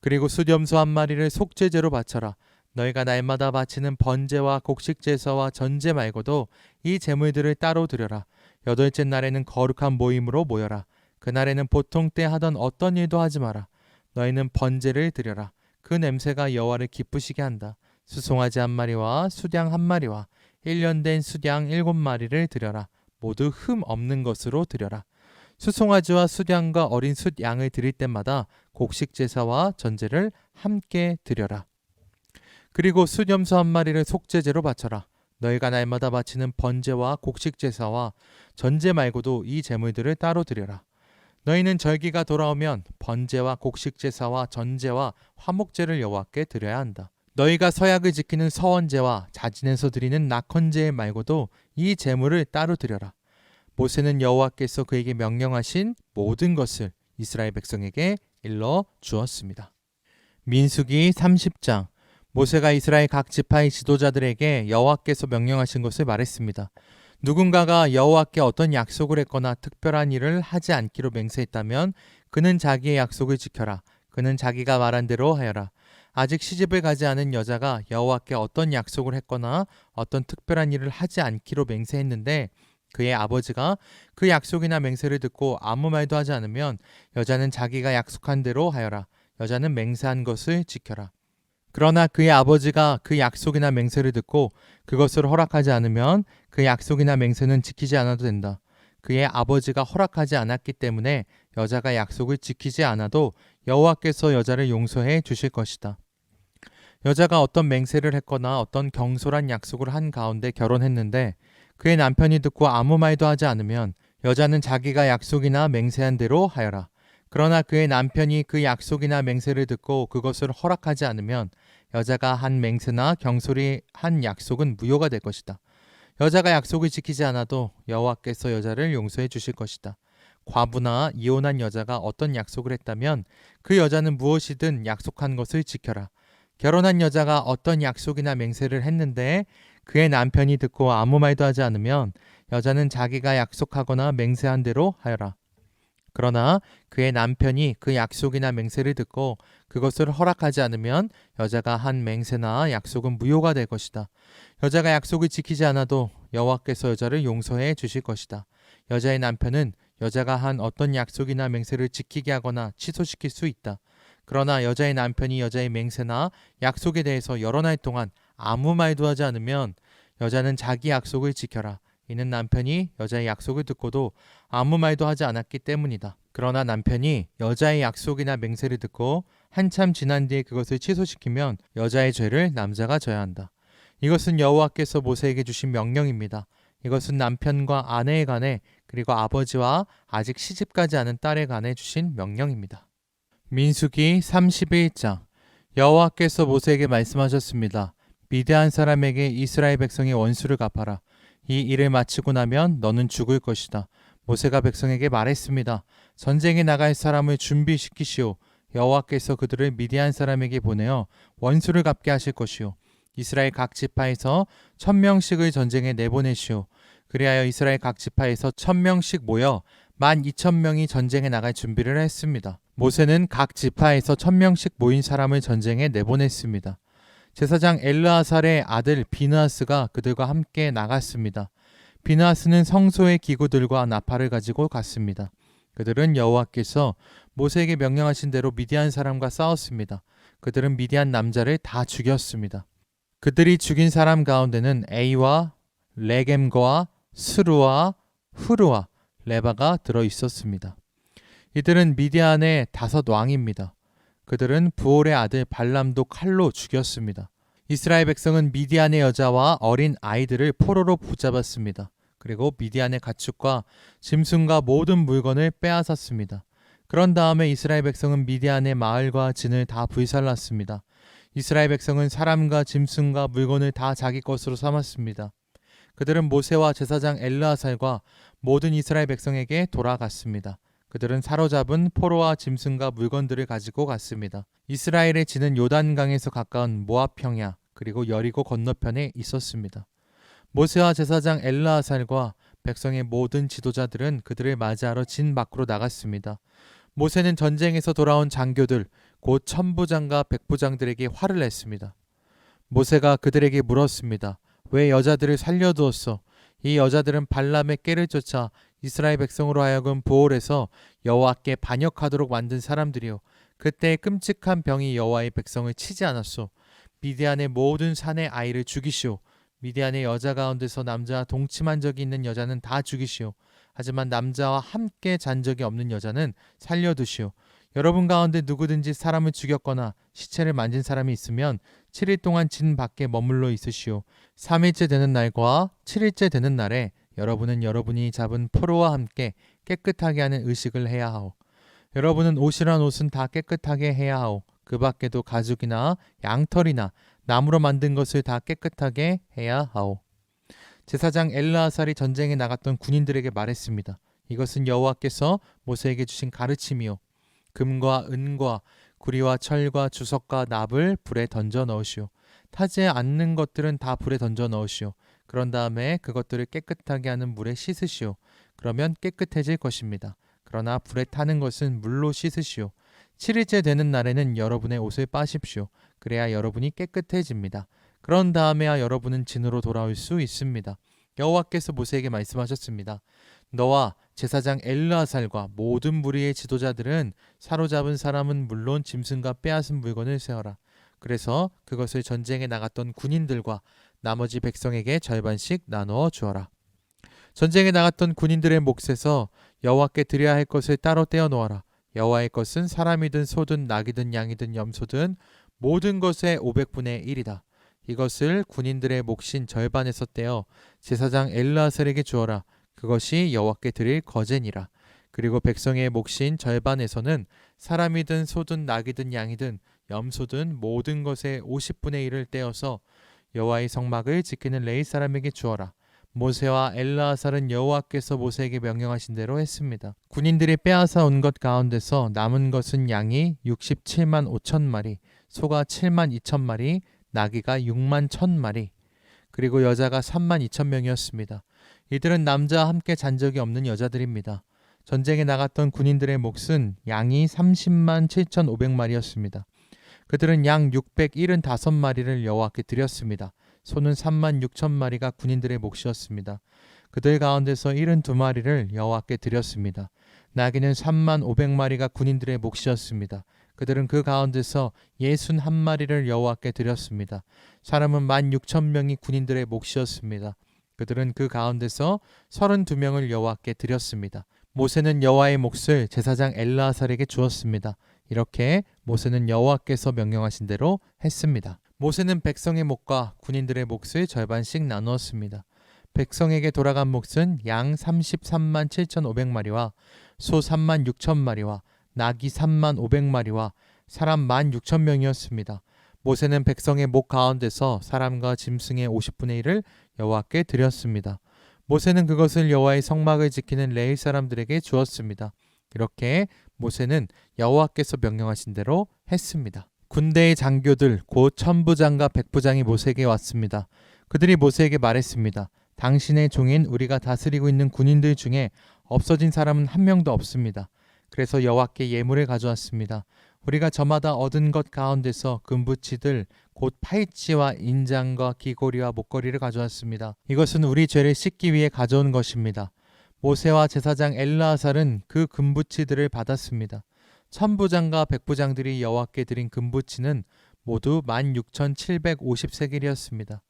S1: 그리고 숫염소 한 마리를 속죄제로 바쳐라. 너희가 날마다 바치는 번제와 곡식 제사와 전제 말고도 이 제물들을 따로 드려라. 여덟째 날에는 거룩한 모임으로 모여라. 그날에는 보통 때 하던 어떤 일도 하지 마라. 너희는 번제를 드려라. 그 냄새가 여호와를 기쁘시게 한다. 수송아지 한 마리와 숫양 한 마리와 1년 된 숫양 7마리를 드려라. 모두 흠 없는 것으로 드려라. 수송아지와 숫양과 어린 숫양을 드릴 때마다 곡식 제사와 전제를 함께 드려라. 그리고 숫염소 한 마리를 속죄제로 바쳐라. 너희가 날마다 바치는 번제와 곡식 제사와 전제 말고도 이 제물들을 따로 드려라. 너희는 절기가 돌아오면 번제와 곡식 제사와 전제와 화목제를 여호와께 드려야 한다. 너희가 서약을 지키는 서원제와 자진해서 드리는 낙헌제 말고도 이 제물을 따로 드려라. 모세는 여호와께서 그에게 명령하신 모든 것을 이스라엘 백성에게 일러 주었습니다. 민수기 30장. 모세가 이스라엘 각 지파의 지도자들에게 여호와께서 명령하신 것을 말했습니다. 누군가가 여호와께 어떤 약속을 했거나 특별한 일을 하지 않기로 맹세했다면 그는 자기의 약속을 지켜라. 그는 자기가 말한 대로 하여라. 아직 시집을 가지 않은 여자가 여호와께 어떤 약속을 했거나 어떤 특별한 일을 하지 않기로 맹세했는데 그의 아버지가 그 약속이나 맹세를 듣고 아무 말도 하지 않으면 여자는 자기가 약속한 대로 하여라. 여자는 맹세한 것을 지켜라. 그러나 그의 아버지가 그 약속이나 맹세를 듣고 그것을 허락하지 않으면 그 약속이나 맹세는 지키지 않아도 된다. 그의 아버지가 허락하지 않았기 때문에 여자가 약속을 지키지 않아도 여호와께서 여자를 용서해 주실 것이다. 여자가 어떤 맹세를 했거나 어떤 경솔한 약속을 한 가운데 결혼했는데 그의 남편이 듣고 아무 말도 하지 않으면 여자는 자기가 약속이나 맹세한 대로 하여라. 그러나 그의 남편이 그 약속이나 맹세를 듣고 그것을 허락하지 않으면 여자가 한 맹세나 경솔이 한 약속은 무효가 될 것이다. 여자가 약속을 지키지 않아도 여호와께서 여자를 용서해 주실 것이다. 과부나 이혼한 여자가 어떤 약속을 했다면 그 여자는 무엇이든 약속한 것을 지켜라. 결혼한 여자가 어떤 약속이나 맹세를 했는데 그의 남편이 듣고 아무 말도 하지 않으면 여자는 자기가 약속하거나 맹세한 대로 하여라. 그러나 그의 남편이 그 약속이나 맹세를 듣고 그것을 허락하지 않으면 여자가 한 맹세나 약속은 무효가 될 것이다. 여자가 약속을 지키지 않아도 여호와께서 여자를 용서해 주실 것이다. 여자의 남편은 여자가 한 어떤 약속이나 맹세를 지키게 하거나 취소시킬 수 있다. 그러나 여자의 남편이 여자의 맹세나 약속에 대해서 여러 날 동안 아무 말도 하지 않으면 여자는 자기 약속을 지켜라. 이는 남편이 여자의 약속을 듣고도 아무 말도 하지 않았기 때문이다. 그러나 남편이 여자의 약속이나 맹세를 듣고 한참 지난 뒤에 그것을 취소시키면 여자의 죄를 남자가 져야 한다. 이것은 여호와께서 모세에게 주신 명령입니다. 이것은 남편과 아내에 관해 그리고 아버지와 아직 시집가지 않은 딸에 관해 주신 명령입니다. 민수기 31장. 여호와께서 모세에게 말씀하셨습니다. 미드안 사람에게 이스라엘 백성의 원수를 갚아라. 이 일을 마치고 나면 너는 죽을 것이다. 모세가 백성에게 말했습니다. 전쟁에 나갈 사람을 준비시키시오. 여호와께서 그들을 미디안 사람에게 보내어 원수를 갚게 하실 것이오. 이스라엘 각 지파에서 1000명씩을 전쟁에 내보내시오. 그리하여 이스라엘 각 지파에서 1000명씩 모여 12,000명이 전쟁에 나갈 준비를 했습니다. 모세는 각 지파에서 1000명씩 모인 사람을 전쟁에 내보냈습니다. 제사장 엘르아살의 아들 비느하스가 그들과 함께 나갔습니다. 비느하스는 성소의 기구들과 나팔을 가지고 갔습니다. 그들은 여호와께서 모세에게 명령하신 대로 미디안 사람과 싸웠습니다. 그들은 미디안 남자를 다 죽였습니다. 그들이 죽인 사람 가운데는 에이와 레겜과 스루와 후르와 레바가 들어 있었습니다. 이들은 미디안의 5 왕입니다. 그들은 부올의 아들 발람도 칼로 죽였습니다. 이스라엘 백성은 미디안의 여자와 어린 아이들을 포로로 붙잡았습니다. 그리고 미디안의 가축과 짐승과 모든 물건을 빼앗았습니다. 그런 다음에 이스라엘 백성은 미디안의 마을과 진을 다 불살랐습니다. 이스라엘 백성은 사람과 짐승과 물건을 다 자기 것으로 삼았습니다. 그들은 모세와 제사장 엘르아살과 모든 이스라엘 백성에게 돌아갔습니다. 그들은 사로잡은 포로와 짐승과 물건들을 가지고 갔습니다. 이스라엘의 진은 요단강에서 가까운 모압 평야 그리고 여리고 건너편에 있었습니다. 모세와 제사장 엘르아살과 백성의 모든 지도자들은 그들을 맞이하러 진 밖으로 나갔습니다. 모세는 전쟁에서 돌아온 장교들 곧 천부장과 백부장들에게 화를 냈습니다. 모세가 그들에게 물었습니다. 왜 여자들을 살려두었어? 이 여자들은 발람의 꾀를 쫓아 이스라엘 백성으로 하여금 부올에서 여호와께 반역하도록 만든 사람들이요. 그때 끔찍한 병이 여호와의 백성을 치지 않았소. 미디안의 모든 산의 아이를 죽이시오. 미디안의 여자 가운데서 남자와 동침한 적이 있는 여자는 다 죽이시오. 하지만 남자와 함께 잔 적이 없는 여자는 살려두시오. 여러분 가운데 누구든지 사람을 죽였거나 시체를 만진 사람이 있으면 7일 동안 진 밖에 머물러 있으시오. 3일째 되는 날과 7일째 되는 날에 여러분은 여러분이 잡은 포로와 함께 깨끗하게 하는 의식을 해야 하오. 여러분은 옷이란 옷은 다 깨끗하게 해야 하오. 그 밖에도 가죽이나 양털이나 나무로 만든 것을 다 깨끗하게 해야 하오. 제사장 엘르아살이 전쟁에 나갔던 군인들에게 말했습니다. 이것은 여호와께서 모세에게 주신 가르침이요. 금과 은과 구리와 철과 주석과 납을 불에 던져 넣으시오. 타지 않는 것들은 다 불에 던져 넣으시오. 그런 다음에 그것들을 깨끗하게 하는 물에 씻으시오. 그러면 깨끗해질 것입니다. 그러나 불에 타는 것은 물로 씻으시오. 7일째 되는 날에는 여러분의 옷을 빠십시오. 그래야 여러분이 깨끗해집니다. 그런 다음에야 여러분은 진으로 돌아올 수 있습니다. 여호와께서 모세에게 말씀하셨습니다. 너와 제사장 엘르아살과 모든 무리의 지도자들은 사로잡은 사람은 물론 짐승과 빼앗은 물건을 세어라. 그래서 그것을 전쟁에 나갔던 군인들과 나머지 백성에게 절반씩 나누어 주어라. 전쟁에 나갔던 군인들의 몫에서 여호와께 드려야 할 것을 따로 떼어 놓아라. 여호와의 것은 사람이든 소든 낙이든 양이든 염소든 모든 것의 500분의 1이다. 이것을 군인들의 몫인 절반에서 떼어 제사장 엘르아살에게 주어라. 그것이 여호와께 드릴 거제니라. 그리고 백성의 몫인 절반에서는 사람이든 소든 낙이든 양이든 염소든 모든 것의 50분의 1을 떼어서 여호와의 성막을 지키는 레위 사람에게 주어라. 모세와 엘르아살은 여호와께서 모세에게 명령하신 대로 했습니다. 군인들이 빼앗아 온 것 가운데서 남은 것은 양이 67만 5천 마리, 소가 7만 2천 마리, 나귀가 6만 1천 마리, 그리고 여자가 3만 2천 명이었습니다. 이들은 남자와 함께 잔 적이 없는 여자들입니다. 전쟁에 나갔던 군인들의 몫은 양이 30만 7,500마리였습니다. 그들은 양 675마리를 여호와께 드렸습니다. 소는 3만 6천 마리가 군인들의 몫이었습니다. 그들 가운데서 72마리를 여호와께 드렸습니다. 나귀는 3만 500마리가 군인들의 몫이었습니다. 그들은 그 가운데서 61마리를 여호와께 드렸습니다. 사람은 16,000명이 군인들의 몫이었습니다. 그들은 그 가운데서 32명을 여호와께 드렸습니다. 모세는 여호와의 몫을 제사장 엘르아살에게 주었습니다. 이렇게 모세는 여호와께서 명령하신 대로 했습니다. 모세는 백성의 몫과 군인들의 몫을 절반씩 나누었습니다. 백성에게 돌아간 몫은 양 33만 7,500마리와 소 3만 6천 마리와 나귀 3만 500마리와 사람 1만 6천 명이었습니다. 모세는 백성의 목 가운데서 사람과 짐승의 50분의 1을 여호와께 드렸습니다. 모세는 그것을 여호와의 성막을 지키는 레위 사람들에게 주었습니다. 이렇게 모세는 여호와께서 명령하신 대로 했습니다. 군대의 장교들 곧 천부장과 백부장이 모세에게 왔습니다. 그들이 모세에게 말했습니다. 당신의 종인 우리가 다스리고 있는 군인들 중에 없어진 사람은 한 명도 없습니다. 그래서 여호와께 예물을 가져왔습니다. 우리가 저마다 얻은 것 가운데서 금부치들 곧 파이치와 인장과 귀고리와 목걸이를 가져왔습니다. 이것은 우리 죄를 씻기 위해 가져온 것입니다. 모세와 제사장 엘르아살은 그 금부치들을 받았습니다. 천부장과 백부장들이 여호와께 드린 금부치는 모두 16,750세겔이었습니다.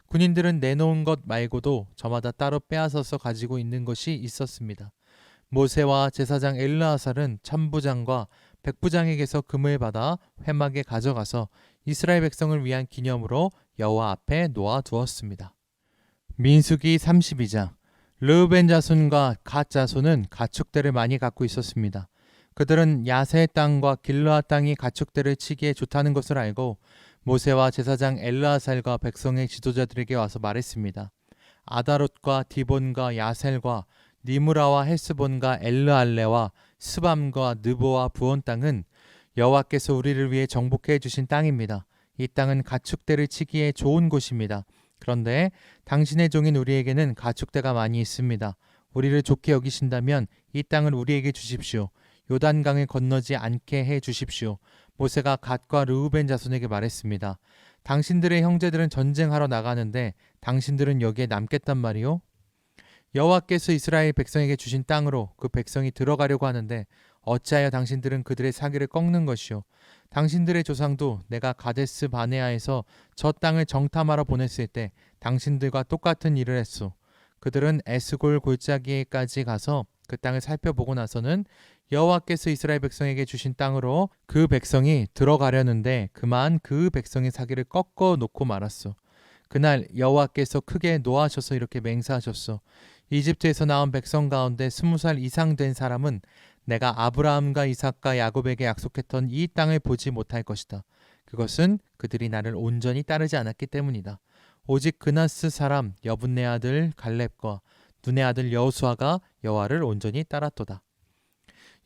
S1: 군인들은 내놓은 것 말고도 저마다 따로 빼앗아서 가지고 있는 것이 있었습니다. 모세와 제사장 엘르아살은 천부장과 백부장에게서 금을 받아 회막에 가져가서 이스라엘 백성을 위한 기념으로 여호와 앞에 놓아 두었습니다. 민수기 32장. 르우벤 자손과 갓 자손은 가축대를 많이 갖고 있었습니다. 그들은 야세 땅과 길르아 땅이 가축대를 치기에 좋다는 것을 알고 모세와 제사장 엘르아살과 백성의 지도자들에게 와서 말했습니다. 아다롯과 디본과 야셀과 니무라와 헬스본과 엘르알레와 스밤과 느보와 부온 땅은 여호와께서 우리를 위해 정복해 주신 땅입니다. 이 땅은 가축대를 치기에 좋은 곳입니다. 그런데 당신의 종인 우리에게는 가축대가 많이 있습니다. 우리를 좋게 여기신다면 이 땅을 우리에게 주십시오. 요단강을 건너지 않게 해 주십시오. 모세가 갓과 르우벤 자손에게 말했습니다. 당신들의 형제들은 전쟁하러 나가는데 당신들은 여기에 남겠단 말이요? 여호와께서 이스라엘 백성에게 주신 땅으로 그 백성이 들어가려고 하는데 어찌하여 당신들은 그들의 사기를 꺾는 것이요? 당신들의 조상도 내가 가데스 바네아에서 저 땅을 정탐하러 보냈을 때 당신들과 똑같은 일을 했소. 그들은 에스골 골짜기에까지 가서 그 땅을 살펴보고 나서는 여호와께서 이스라엘 백성에게 주신 땅으로 그 백성이 들어가려는데 그만 그 백성의 사기를 꺾어 놓고 말았소. 그날 여호와께서 크게 노하셔서 이렇게 맹세하셨소. 이집트에서 나온 백성 가운데 20살 이상 된 사람은 내가 아브라함과 이삭과 야곱에게 약속했던 이 땅을 보지 못할 것이다. 그것은 그들이 나를 온전히 따르지 않았기 때문이다. 오직 그나스 사람 여분네 아들 갈렙과 눈의 아들 여호수아가 여호와를 온전히 따랐도다.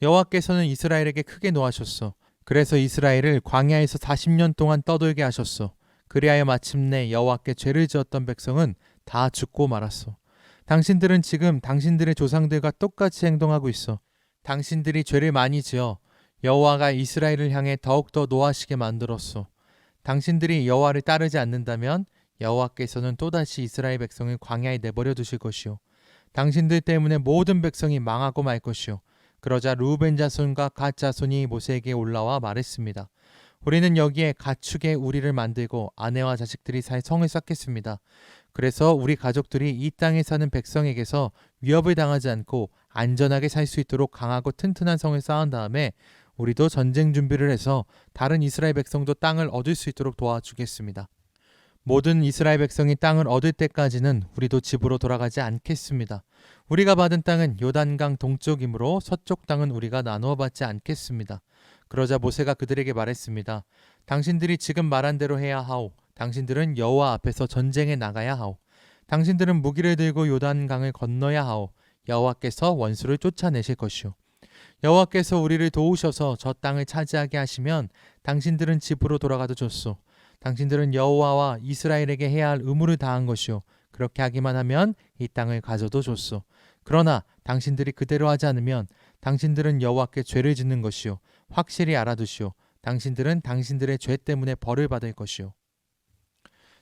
S1: 여호와께서는 이스라엘에게 크게 노하셨소. 그래서 이스라엘을 광야에서 40년 동안 떠돌게 하셨소. 그리하여 마침내 여호와께 죄를 지었던 백성은 다 죽고 말았소. 당신들은 지금 당신들의 조상들과 똑같이 행동하고 있어. 당신들이 죄를 많이 지어 여호와가 이스라엘을 향해 더욱더 노하시게 만들었소. 당신들이 여호와를 따르지 않는다면 여호와께서는 또다시 이스라엘 백성을 광야에 내버려 두실 것이요. 당신들 때문에 모든 백성이 망하고 말 것이요. 그러자 르우벤 자손과 갓 자손이 모세에게 올라와 말했습니다. 우리는 여기에 가축의 우리를 만들고 아내와 자식들이 살 성을 쌓겠습니다. 그래서 우리 가족들이 이 땅에 사는 백성에게서 위협을 당하지 않고 안전하게 살 수 있도록 강하고 튼튼한 성을 쌓은 다음에 우리도 전쟁 준비를 해서 다른 이스라엘 백성도 땅을 얻을 수 있도록 도와주겠습니다. 모든 이스라엘 백성이 땅을 얻을 때까지는 우리도 집으로 돌아가지 않겠습니다. 우리가 받은 땅은 요단강 동쪽이므로 서쪽 땅은 우리가 나누어 받지 않겠습니다. 그러자 모세가 그들에게 말했습니다. 당신들이 지금 말한 대로 해야 하오. 당신들은 여호와 앞에서 전쟁에 나가야 하오. 당신들은 무기를 들고 요단강을 건너야 하오. 여호와께서 원수를 쫓아내실 것이오. 여호와께서 우리를 도우셔서 저 땅을 차지하게 하시면 당신들은 집으로 돌아가도 좋소. 당신들은 여호와와 이스라엘에게 해야 할 의무를 다한 것이오. 그렇게 하기만 하면 이 땅을 가져도 좋소. 그러나 당신들이 그대로 하지 않으면 당신들은 여호와께 죄를 짓는 것이오. 확실히 알아두시오. 당신들은 당신들의 죄 때문에 벌을 받을 것이오.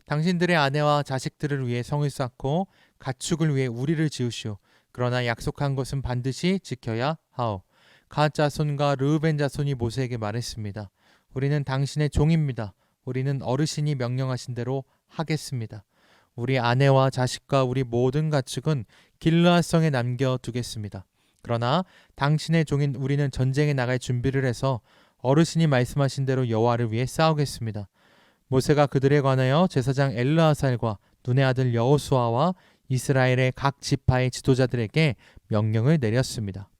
S1: 당신들의 아내와 자식들을 위해 성을 쌓고 가축을 위해 우리를 지으시오. 그러나 약속한 것은 반드시 지켜야 하오. 갓 자손과 르우벤 자손이 모세에게 말했습니다. 우리는 당신의 종입니다. 우리는 어르신이 명령하신 대로 하겠습니다. 우리 아내와 자식과 우리 모든 가축은 길르앗성에 남겨두겠습니다. 그러나 당신의 종인 우리는 전쟁에 나갈 준비를 해서 어르신이 말씀하신 대로 여호와를 위해 싸우겠습니다. 모세가 그들에 관하여 제사장 엘르아살과 눈의 아들 여호수아와 이스라엘의 각 지파의 지도자들에게 명령을 내렸습니다.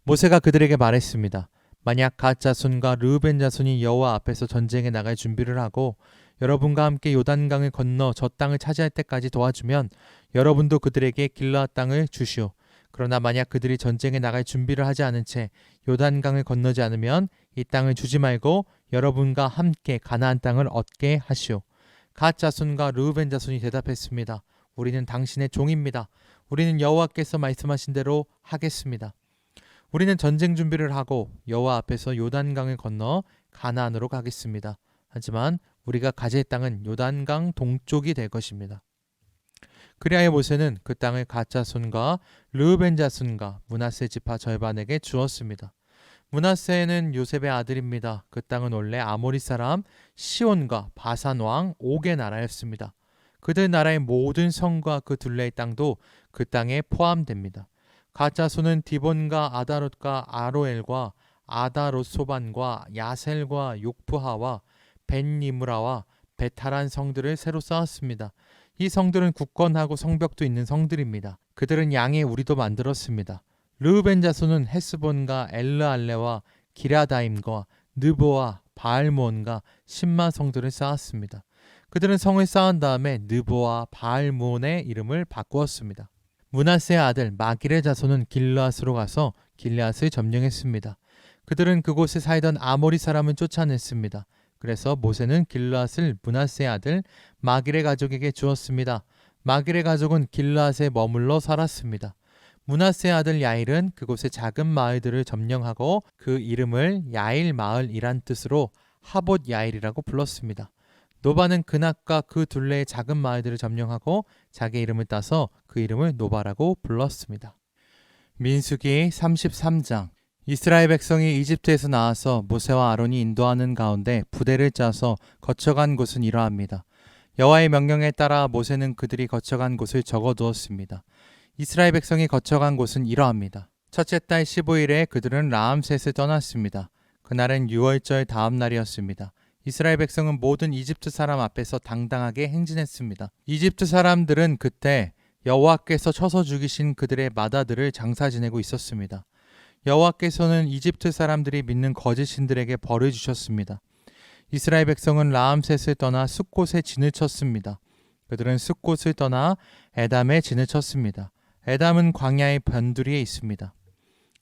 S1: 모세가 그들에게 말했습니다. 만약 갓 자손과 르우벤 자손이 여호와 앞에서 전쟁에 나갈 준비를 하고 여러분과 함께 요단강을 건너 저 땅을 차지할 때까지 도와주면 여러분도 그들에게 길르앗 땅을 주시오. 그러나 만약 그들이 전쟁에 나갈 준비를 하지 않은 채 요단강을 건너지 않으면 이 땅을 주지 말고 여러분과 함께 가나안 땅을 얻게 하시오. 갓 자손과 르우벤 자손이 대답했습니다. 우리는 당신의 종입니다. 우리는 여호와께서 말씀하신 대로 하겠습니다. 우리는 전쟁 준비를 하고 여호와 앞에서 요단강을 건너 가나안으로 가겠습니다. 하지만 우리가 가질 땅은 요단강 동쪽이 될 것입니다. 그리하여 모세는 그 땅을 갓 자손과 르우벤 자손과 므낫세 지파 절반에게 주었습니다. 므낫세는 요셉의 아들입니다. 그 땅은 원래 아모리 사람 시온과 바산 왕 옥의 나라였습니다. 그들 나라의 모든 성과 그 둘레의 땅도 그 땅에 포함됩니다. 갓 자손은 디본과 아다롯과 아로엘과 아다롯소반과 야셀과 욕부하와 벤니므라와 베타란 성들을 새로 쌓았습니다. 이 성들은 굳건하고 성벽도 있는 성들입니다. 그들은 양의 우리도 만들었습니다. 르우벤 자손은 헤스본과 엘르알레와 기라다임과 느보와 바알몬과 심마 성들을 쌓았습니다. 그들은 성을 쌓은 다음에 느보와 바알몬의 이름을 바꾸었습니다. 므낫세의 아들 마길의 자손은 길르앗으로 가서 길르앗을 점령했습니다. 그들은 그곳에 살던 아모리 사람을 쫓아냈습니다. 그래서 모세는 길르앗을 므낫세의 아들 마길의 가족에게 주었습니다. 마길의 가족은 길르앗에 머물러 살았습니다. 므낫세의 아들 야일은 그곳의 작은 마을들을 점령하고 그 이름을 야일 마을이란 뜻으로 하봇 야일이라고 불렀습니다. 노바는 그낙과 그 둘레의 작은 마을들을 점령하고 자기 이름을 따서 그 이름을 노바라고 불렀습니다. 민수기 33장. 이스라엘 백성이 이집트에서 나와서 모세와 아론이 인도하는 가운데 부대를 짜서 거쳐간 곳은 이러합니다. 여호와의 명령에 따라 모세는 그들이 거쳐간 곳을 적어두었습니다. 이스라엘 백성이 거쳐간 곳은 이러합니다. 첫째 달 15일에 그들은 라암셋을 떠났습니다. 그날은 유월절 다음 날이었습니다. 이스라엘 백성은 모든 이집트 사람 앞에서 당당하게 행진했습니다. 이집트 사람들은 그때 여호와께서 쳐서 죽이신 그들의 마다들을 장사 지내고 있었습니다. 여호와께서는 이집트 사람들이 믿는 거짓 신들에게 벌을 주셨습니다. 이스라엘 백성은 라암셋을 떠나 숫곳에 진을 쳤습니다. 그들은 숫곳을 떠나 에담에 진을 쳤습니다. 에담은 광야의 변두리에 있습니다.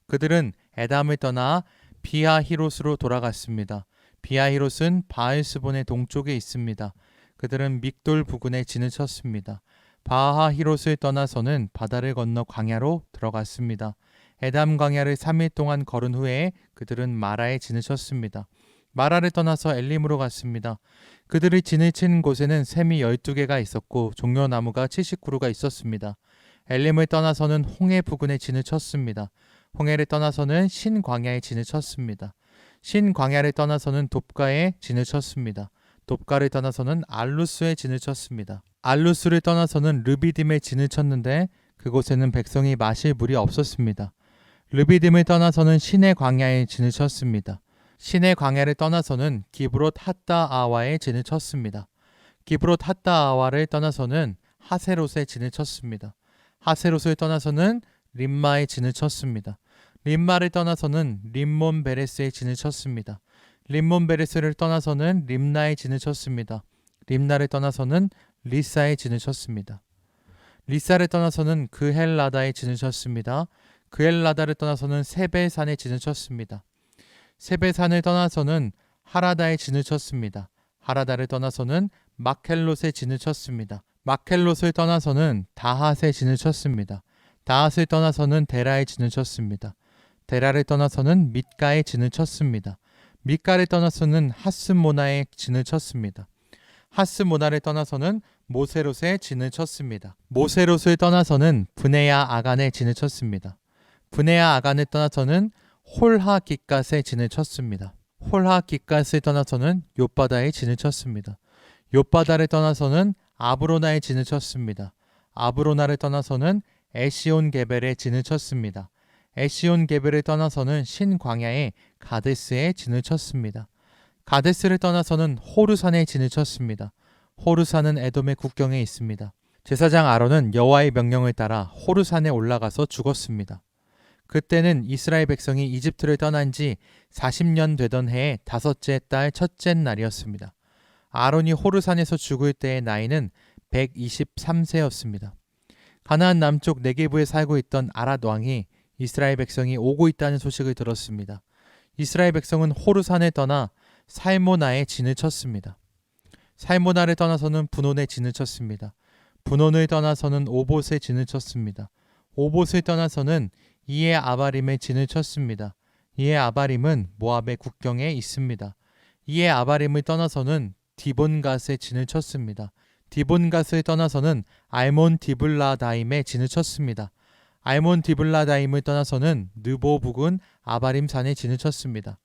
S1: 그들은 에담을 떠나 비하히롯으로 돌아갔습니다. 비하히롯은 바알스본의 동쪽에 있습니다. 그들은 믹돌 부근에 진을 쳤습니다. 바하히롯을 떠나서는 바다를 건너 광야로 들어갔습니다. 에담 광야를 3일 동안 걸은 후에 그들은 마라에 진을 쳤습니다. 마라를 떠나서 엘림으로 갔습니다. 그들이 진을 친 곳에는 샘이 12개가 있었고 종려나무가 70그루가 있었습니다. 엘림을 떠나서는 홍해 부근에 진을 쳤습니다. 홍해를 떠나서는 신광야에 진을 쳤습니다. 신광야를 떠나서는 돕가에 진을 쳤습니다. 돕가를 떠나서는 알루스에 진을 쳤습니다. 알루스를 떠나서는 르비딤에 진을 쳤는데 그곳에는 백성이 마실 물이 없었습니다. 르비딤을 떠나서는 신의 광야에 진을 쳤습니다. 신의 광야를 떠나서는 기브롯 핫다아와에 진을 쳤습니다. 기브롯 핫다아와를 떠나서는 하세롯에 진을 쳤습니다. 하세롯을 떠나서는 림마에 진을 쳤습니다. 림마를 떠나서는 림몬 베레스에 진을 쳤습니다. 림몬 베레스를 떠나서는 림나에 진을 쳤습니다. 림나를 떠나서는 리사에 진을 쳤습니다. 리사를 떠나서는 그헬라다에 진을 쳤습니다. 그헬라다를 떠나서는 세베산에 진을 쳤습니다. 세베산을 떠나서는 하라다에 진을 쳤습니다. 하라다를 떠나서는 마켈롯에 진을 쳤습니다. 마켈롯을 떠나서는 다핫에 진을 쳤습니다. 다핫을 떠나서는 데라에 진을 쳤습니다. 데라를 떠나서는 mit가에 진을 쳤습니다. mit가를 떠나서는 하스모나에 진을 쳤습니다. 하스모나를 떠나서는 모세롯에 진을 쳤습니다. 모세롯을 떠나서는 브네야 아간에 진을 쳤습니다. 브네야 아간을 떠나서는 홀하 기갓에 진을 쳤습니다. 홀하 기갓을 떠나서는 욥바다에 진을 쳤습니다. 욥바다를 떠나서는 아브로나에 진을 쳤습니다. 아브로나를 떠나서는 에시온 게벨에 진을 쳤습니다. 에시온 게벨을 떠나서는 신광야의 가데스에 진을 쳤습니다. 가데스를 떠나서는 호르산에 진을 쳤습니다. 호르산은 에돔의 국경에 있습니다. 제사장 아론은 여호와의 명령을 따라 호르산에 올라가서 죽었습니다. 그때는 이스라엘 백성이 이집트를 떠난 지 40년 되던 해의 다섯째 달 첫째 날이었습니다. 아론이 호르산에서 죽을 때의 나이는 123세였습니다. 가나안 남쪽 네게부에 살고 있던 아랏 왕이 이스라엘 백성이 오고 있다는 소식을 들었습니다. 이스라엘 백성은 호르산을 떠나 살모나에 진을 쳤습니다. 살모나를 떠나서는 분온에 진을 쳤습니다. 분온을 떠나서는 오봇에 진을 쳤습니다. 오봇을 떠나서는 이에 아바림에 진을 쳤습니다. 이에 아바림은 모압의 국경에 있습니다. 이에 아바림을 떠나서는 디본갓에 진을 쳤습니다. 디본갓을 떠나서는 알몬 디블라다임에 진을 쳤습니다. 알몬 디블라다임을 떠나서는 느보 북은 아바림 산에 진을 쳤습니다.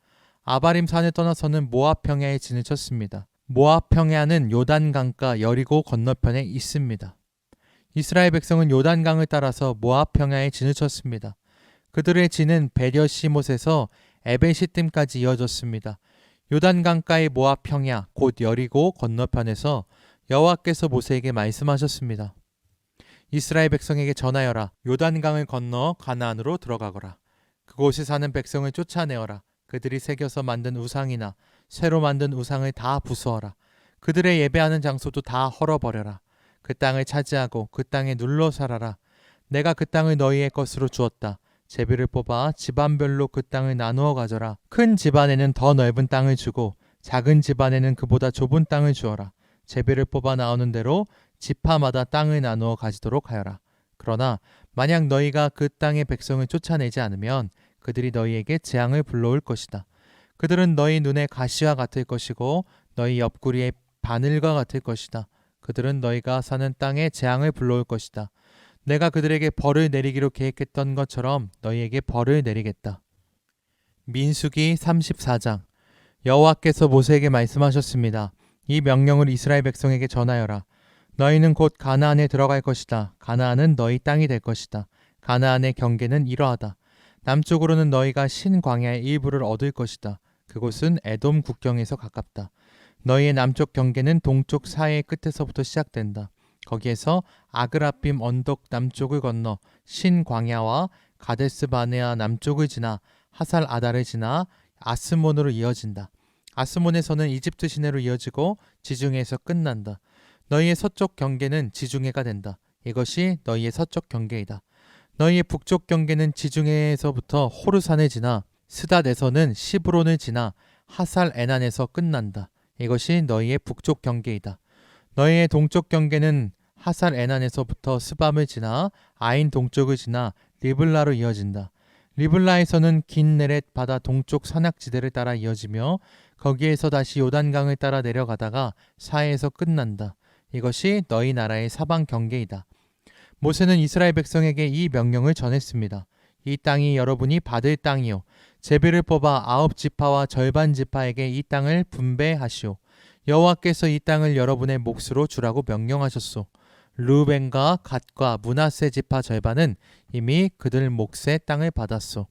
S1: 아바림 산을 떠나서는 모압 평야에 진을 쳤습니다. 모압 평야는 요단강가 여리고 건너편에 있습니다. 이스라엘 백성은 요단강을 따라서 모압 평야에 진을 쳤습니다. 그들의 진은 베려시못에서 에베시딤까지 이어졌습니다. 요단강가의 모압 평야 곧 여리고 건너편에서 여호와께서 모세에게 말씀하셨습니다. 이스라엘 백성에게 전하여라. 요단강을 건너 가나안으로 들어가거라. 그곳에 사는 백성을 쫓아내어라. 그들이 새겨서 만든 우상이나 새로 만든 우상을 다 부수어라. 그들의 예배하는 장소도 다 헐어버려라. 그 땅을 차지하고 그 땅에 눌러 살아라. 내가 그 땅을 너희의 것으로 주었다. 제비를 뽑아 집안별로 그 땅을 나누어 가져라. 큰 집안에는 더 넓은 땅을 주고 작은 집안에는 그보다 좁은 땅을 주어라. 제비를 뽑아 나오는 대로 지파마다 땅을 나누어 가지도록 하여라. 그러나 만약 너희가 그 땅의 백성을 쫓아내지 않으면 그들이 너희에게 재앙을 불러올 것이다. 그들은 너희 눈에 가시와 같을 것이고 너희 옆구리에 바늘과 같을 것이다. 그들은 너희가 사는 땅에 재앙을 불러올 것이다. 내가 그들에게 벌을 내리기로 계획했던 것처럼 너희에게 벌을 내리겠다. 민수기 34장. 여호와께서 모세에게 말씀하셨습니다. 이 명령을 이스라엘 백성에게 전하여라. 너희는 곧 가나안에 들어갈 것이다. 가나안은 너희 땅이 될 것이다. 가나안의 경계는 이러하다. 남쪽으로는 너희가 신광야의 일부를 얻을 것이다. 그곳은 에돔 국경에서 가깝다. 너희의 남쪽 경계는 동쪽 사해의 끝에서부터 시작된다. 거기에서 아그라빔 언덕 남쪽을 건너 신광야와 가데스 바네아 남쪽을 지나 하살 아달을 지나 아스몬으로 이어진다. 아스몬에서는 이집트 시내로 이어지고 지중해에서 끝난다. 너희의 서쪽 경계는 지중해가 된다. 이것이 너희의 서쪽 경계이다. 너희의 북쪽 경계는 지중해에서부터 호르산을 지나 스닷에서는 시브론을 지나 하살 에난에서 끝난다. 이것이 너희의 북쪽 경계이다. 너희의 동쪽 경계는 하살 에난에서부터 스밤을 지나 아인 동쪽을 지나 리블라로 이어진다. 리블라에서는 긴네렛 바다 동쪽 산악지대를 따라 이어지며 거기에서 다시 요단강을 따라 내려가다가 사해에서 끝난다. 이것이 너희 나라의 사방 경계이다. 모세는 이스라엘 백성에게 이 명령을 전했습니다. 이 땅이 여러분이 받을 땅이요 제비를 뽑아 9지파와 절반 지파에게 이 땅을 분배하시오. 여호와께서 이 땅을 여러분의 몫으로 주라고 명령하셨소. 르우벤과 갓과 므낫세 지파 절반은 이미 그들 몫의 땅을 받았소.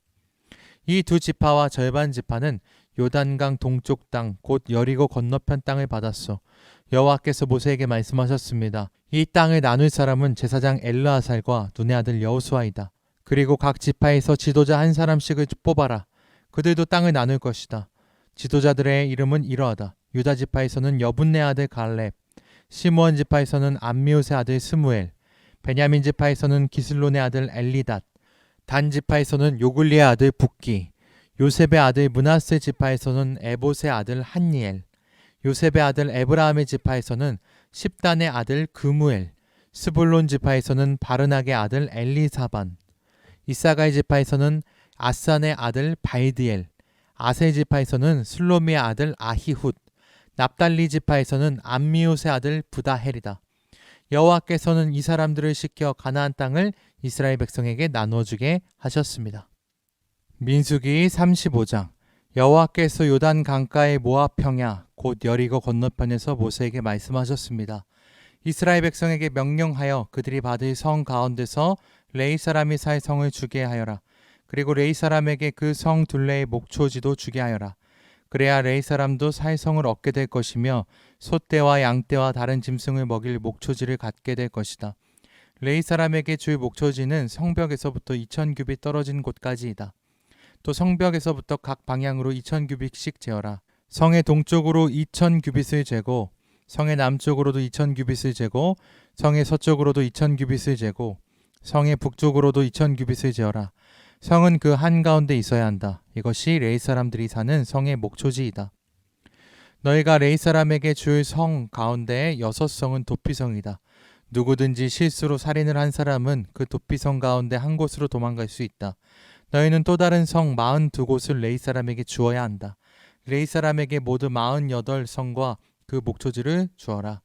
S1: 이 두 지파와 절반 지파는 요단강 동쪽 땅 곧 여리고 건너편 땅을 받았소. 여호와께서 모세에게 말씀하셨습니다. 이 땅을 나눌 사람은 제사장 엘르아살과 눈의 아들 여호수아이다. 그리고 각 지파에서 지도자 한 사람씩을 뽑아라. 그들도 땅을 나눌 것이다. 지도자들의 이름은 이러하다. 유다 지파에서는 여분네 아들 갈렙, 시므온 지파에서는 암미웃의 아들 스무엘, 베냐민 지파에서는 기슬론의 아들 엘리닷, 단 지파에서는 요글리의 아들 붓기, 요셉의 아들 므낫세 지파에서는 에봇의 아들 한니엘, 요셉의 아들 에브라함의 지파에서는 십단의 아들 그무엘, 스불론 지파에서는 바르낙의 아들 엘리사반, 이사가의 지파에서는 아산의 아들 발디엘, 아셀 지파에서는 슬로미의 아들 아히훗, 납달리 지파에서는 암미웃의 아들 부다헬이다. 여호와께서는 이 사람들을 시켜 가나안 땅을 이스라엘 백성에게 나눠주게 하셨습니다. 민수기 35장. 여호와께서 요단 강가의 모압 평야 곧 여리고 건너편에서 모세에게 말씀하셨습니다. 이스라엘 백성에게 명령하여 그들이 받을 성 가운데서 레이 사람이 살 성을 주게 하여라. 그리고 레이 사람에게 그 성 둘레의 목초지도 주게 하여라. 그래야 레이 사람도 살 성을 얻게 될 것이며 소떼와 양떼와 다른 짐승을 먹일 목초지를 갖게 될 것이다. 레이 사람에게 줄 목초지는 성벽에서부터 2000규빗 떨어진 곳까지이다. 또 성벽에서부터 각 방향으로 2000규빗씩 재어라. 성의 동쪽으로 2000규빗을 재고 성의 남쪽으로도 2000규빗을 재고 성의 서쪽으로도 2000규빗을 재고 성의 북쪽으로도 2000규빗을 재어라. 성은 그 한가운데 있어야 한다. 이것이 레이 사람들이 사는 성의 목초지이다. 너희가 레이 사람에게 줄 성 가운데 6성은 도피성이다. 누구든지 실수로 살인을 한 사람은 그 도피성 가운데 한 곳으로 도망갈 수 있다. 너희는 또 다른 성 42곳을 레이 사람에게 주어야 한다. 레이 사람에게 모두 48성과 그 목초지를 주어라.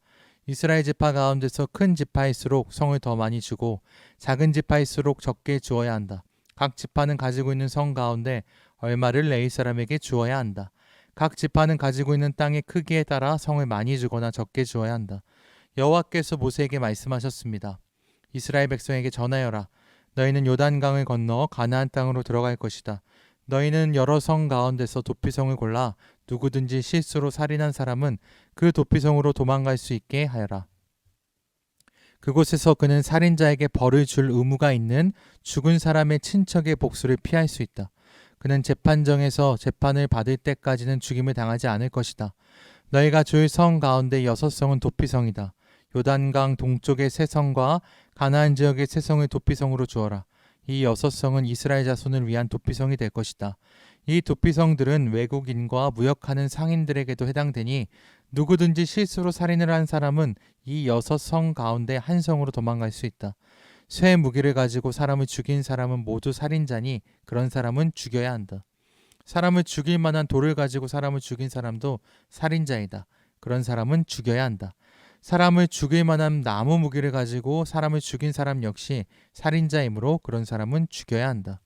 S1: 이스라엘 지파 가운데서 큰 지파일수록 성을 더 많이 주고 작은 지파일수록 적게 주어야 한다. 각 지파는 가지고 있는 성 가운데 얼마를 레이 사람에게 주어야 한다. 각 지파는 가지고 있는 땅의 크기에 따라 성을 많이 주거나 적게 주어야 한다. 여호와께서 모세에게 말씀하셨습니다. 이스라엘 백성에게 전하여라. 너희는 요단강을 건너 가나안 땅으로 들어갈 것이다. 너희는 여러 성 가운데서 도피성을 골라 누구든지 실수로 살인한 사람은 그 도피성으로 도망갈 수 있게 하여라. 그곳에서 그는 살인자에게 벌을 줄 의무가 있는 죽은 사람의 친척의 복수를 피할 수 있다. 그는 재판정에서 재판을 받을 때까지는 죽임을 당하지 않을 것이다. 너희가 줄 성 가운데 6성은 도피성이다. 요단강 동쪽의 세 성과 가나안 지역의 세 성을 도피성으로 주어라. 이 6성은 이스라엘 자손을 위한 도피성이 될 것이다. 이 도피성들은 외국인과 무역하는 상인들에게도 해당되니 누구든지 실수로 살인을 한 사람은 이 6성 가운데 한 성으로 도망갈 수 있다. 쇠 무기를 가지고 사람을 죽인 사람은 모두 살인자니 그런 사람은 죽여야 한다. 사람을 죽일 만한 돌을 가지고 사람을 죽인 사람도 살인자이다. 그런 사람은 죽여야 한다. 사람을 죽일 만한 나무 무기를 가지고 사람을 죽인 사람 역시 살인자이므로 그런 사람은 죽여야 한다.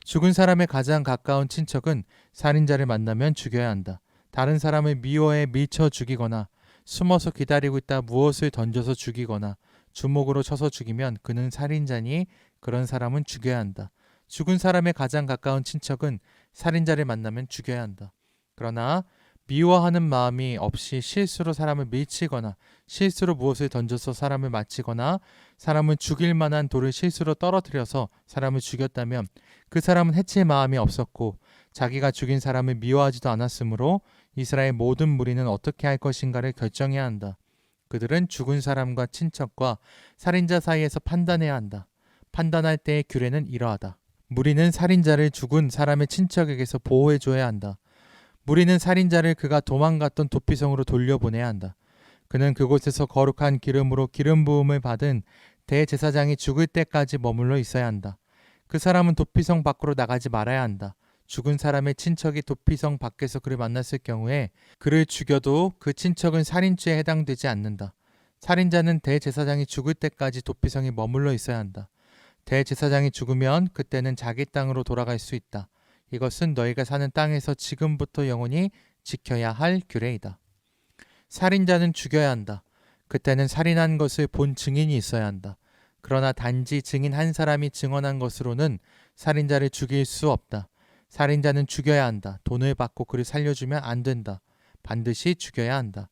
S1: 죽은 사람의 가장 가까운 친척은 살인자를 만나면 죽여야 한다. 다른 사람을 미워해 밀쳐 죽이거나 숨어서 기다리고 있다 무엇을 던져서 죽이거나 주먹으로 쳐서 죽이면 그는 살인자니 그런 사람은 죽여야 한다. 죽은 사람의 가장 가까운 친척은 살인자를 만나면 죽여야 한다. 그러나 미워하는 마음이 없이 실수로 사람을 밀치거나 실수로 무엇을 던져서 사람을 맞히거나 사람을 죽일 만한 돌을 실수로 떨어뜨려서 사람을 죽였다면 그 사람은 해칠 마음이 없었고 자기가 죽인 사람을 미워하지도 않았으므로 이스라엘 모든 무리는 어떻게 할 것인가를 결정해야 한다. 그들은 죽은 사람과 친척과 살인자 사이에서 판단해야 한다. 판단할 때의 규례는 이러하다. 무리는 살인자를 죽은 사람의 친척에게서 보호해줘야 한다. 무리는 살인자를 그가 도망갔던 도피성으로 돌려보내야 한다. 그는 그곳에서 거룩한 기름으로 기름 부음을 받은 대제사장이 죽을 때까지 머물러 있어야 한다. 그 사람은 도피성 밖으로 나가지 말아야 한다. 죽은 사람의 친척이 도피성 밖에서 그를 만났을 경우에 그를 죽여도 그 친척은 살인죄에 해당되지 않는다. 살인자는 대제사장이 죽을 때까지 도피성에 머물러 있어야 한다. 대제사장이 죽으면 그때는 자기 땅으로 돌아갈 수 있다. 이것은 너희가 사는 땅에서 지금부터 영원히 지켜야 할 규례이다. 살인자는 죽여야 한다. 그때는 살인한 것을 본 증인이 있어야 한다. 그러나 단지 증인 한 사람이 증언한 것으로는 살인자를 죽일 수 없다. 살인자는 죽여야 한다. 돈을 받고 그를 살려주면 안 된다. 반드시 죽여야 한다.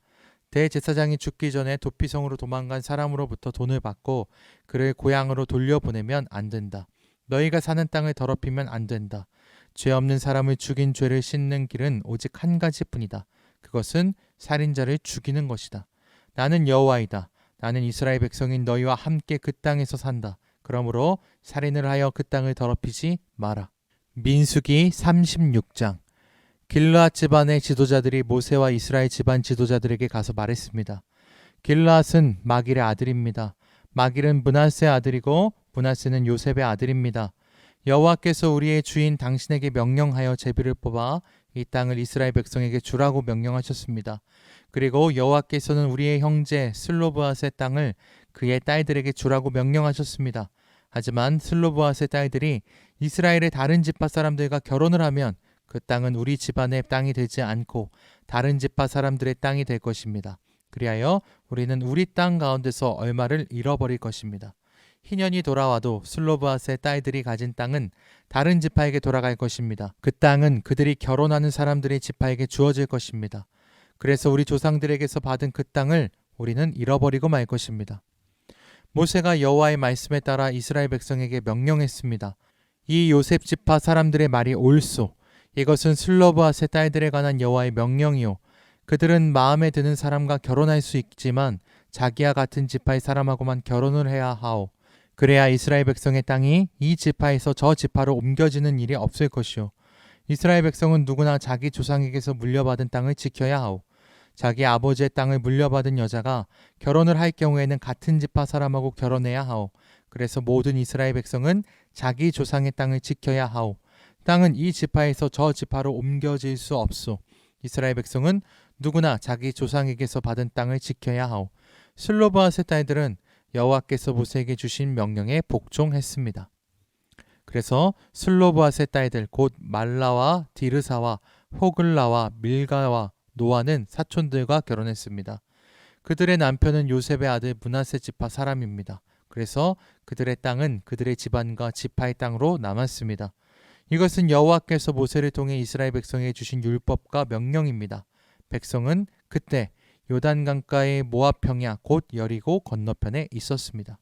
S1: 대제사장이 죽기 전에 도피성으로 도망간 사람으로부터 돈을 받고 그를 고향으로 돌려보내면 안 된다. 너희가 사는 땅을 더럽히면 안 된다. 죄 없는 사람을 죽인 죄를 씻는 길은 오직 한 가지뿐이다. 그것은 살인자를 죽이는 것이다. 나는 여호와이다. 나는 이스라엘 백성인 너희와 함께 그 땅에서 산다. 그러므로 살인을 하여 그 땅을 더럽히지 마라. 민수기 36장. 길르앗 집안의 지도자들이 모세와 이스라엘 집안 지도자들에게 가서 말했습니다. 길르앗은 마길의 아들입니다. 마길은 므낫세의 아들이고 므낫세는 요셉의 아들입니다. 여호와께서 우리의 주인 당신에게 명령하여 제비를 뽑아 이 땅을 이스라엘 백성에게 주라고 명령하셨습니다. 그리고 여호와께서는 우리의 형제 슬로브앗의 땅을 그의 딸들에게 주라고 명령하셨습니다. 하지만 슬로브앗의 딸들이 이스라엘의 다른 지파 사람들과 결혼을 하면 그 땅은 우리 집안의 땅이 되지 않고 다른 지파 사람들의 땅이 될 것입니다. 그리하여 우리는 우리 땅 가운데서 얼마를 잃어버릴 것입니다. 희년이 돌아와도 슬로브앗의 딸들이 가진 땅은 다른 지파에게 돌아갈 것입니다. 그 땅은 그들이 결혼하는 사람들의 지파에게 주어질 것입니다. 그래서 우리 조상들에게서 받은 그 땅을 우리는 잃어버리고 말 것입니다. 모세가 여호와의 말씀에 따라 이스라엘 백성에게 명령했습니다. 이 요셉 지파 사람들의 말이 옳소. 이것은 슬로브앗의 딸들에 관한 여호와의 명령이요. 그들은 마음에 드는 사람과 결혼할 수 있지만 자기와 같은 지파의 사람하고만 결혼을 해야 하오. 그래야 이스라엘 백성의 땅이 이 지파에서 저 지파로 옮겨지는 일이 없을 것이오. 이스라엘 백성은 누구나 자기 조상에게서 물려받은 땅을 지켜야 하오. 자기 아버지의 땅을 물려받은 여자가 결혼을 할 경우에는 같은 지파 사람하고 결혼해야 하오. 그래서 모든 이스라엘 백성은 자기 조상의 땅을 지켜야 하오. 땅은 이 지파에서 저 지파로 옮겨질 수 없소. 이스라엘 백성은 누구나 자기 조상에게서 받은 땅을 지켜야 하오. 슬로브앗의 딸들은 여호와께서 모세에게 주신 명령에 복종했습니다. 그래서 슬로브앗의 딸들 곧 말라와 디르사와 호글라와 밀가와 노아는 사촌들과 결혼했습니다. 그들의 남편은 요셉의 아들 므낫세 지파 사람입니다. 그래서 그들의 땅은 그들의 집안과 지파의 땅으로 남았습니다. 이것은 여호와께서 모세를 통해 이스라엘 백성에게 주신 율법과 명령입니다. 백성은 그때 요단강가의 모압 평야 곧 여리고 건너편에 있었습니다.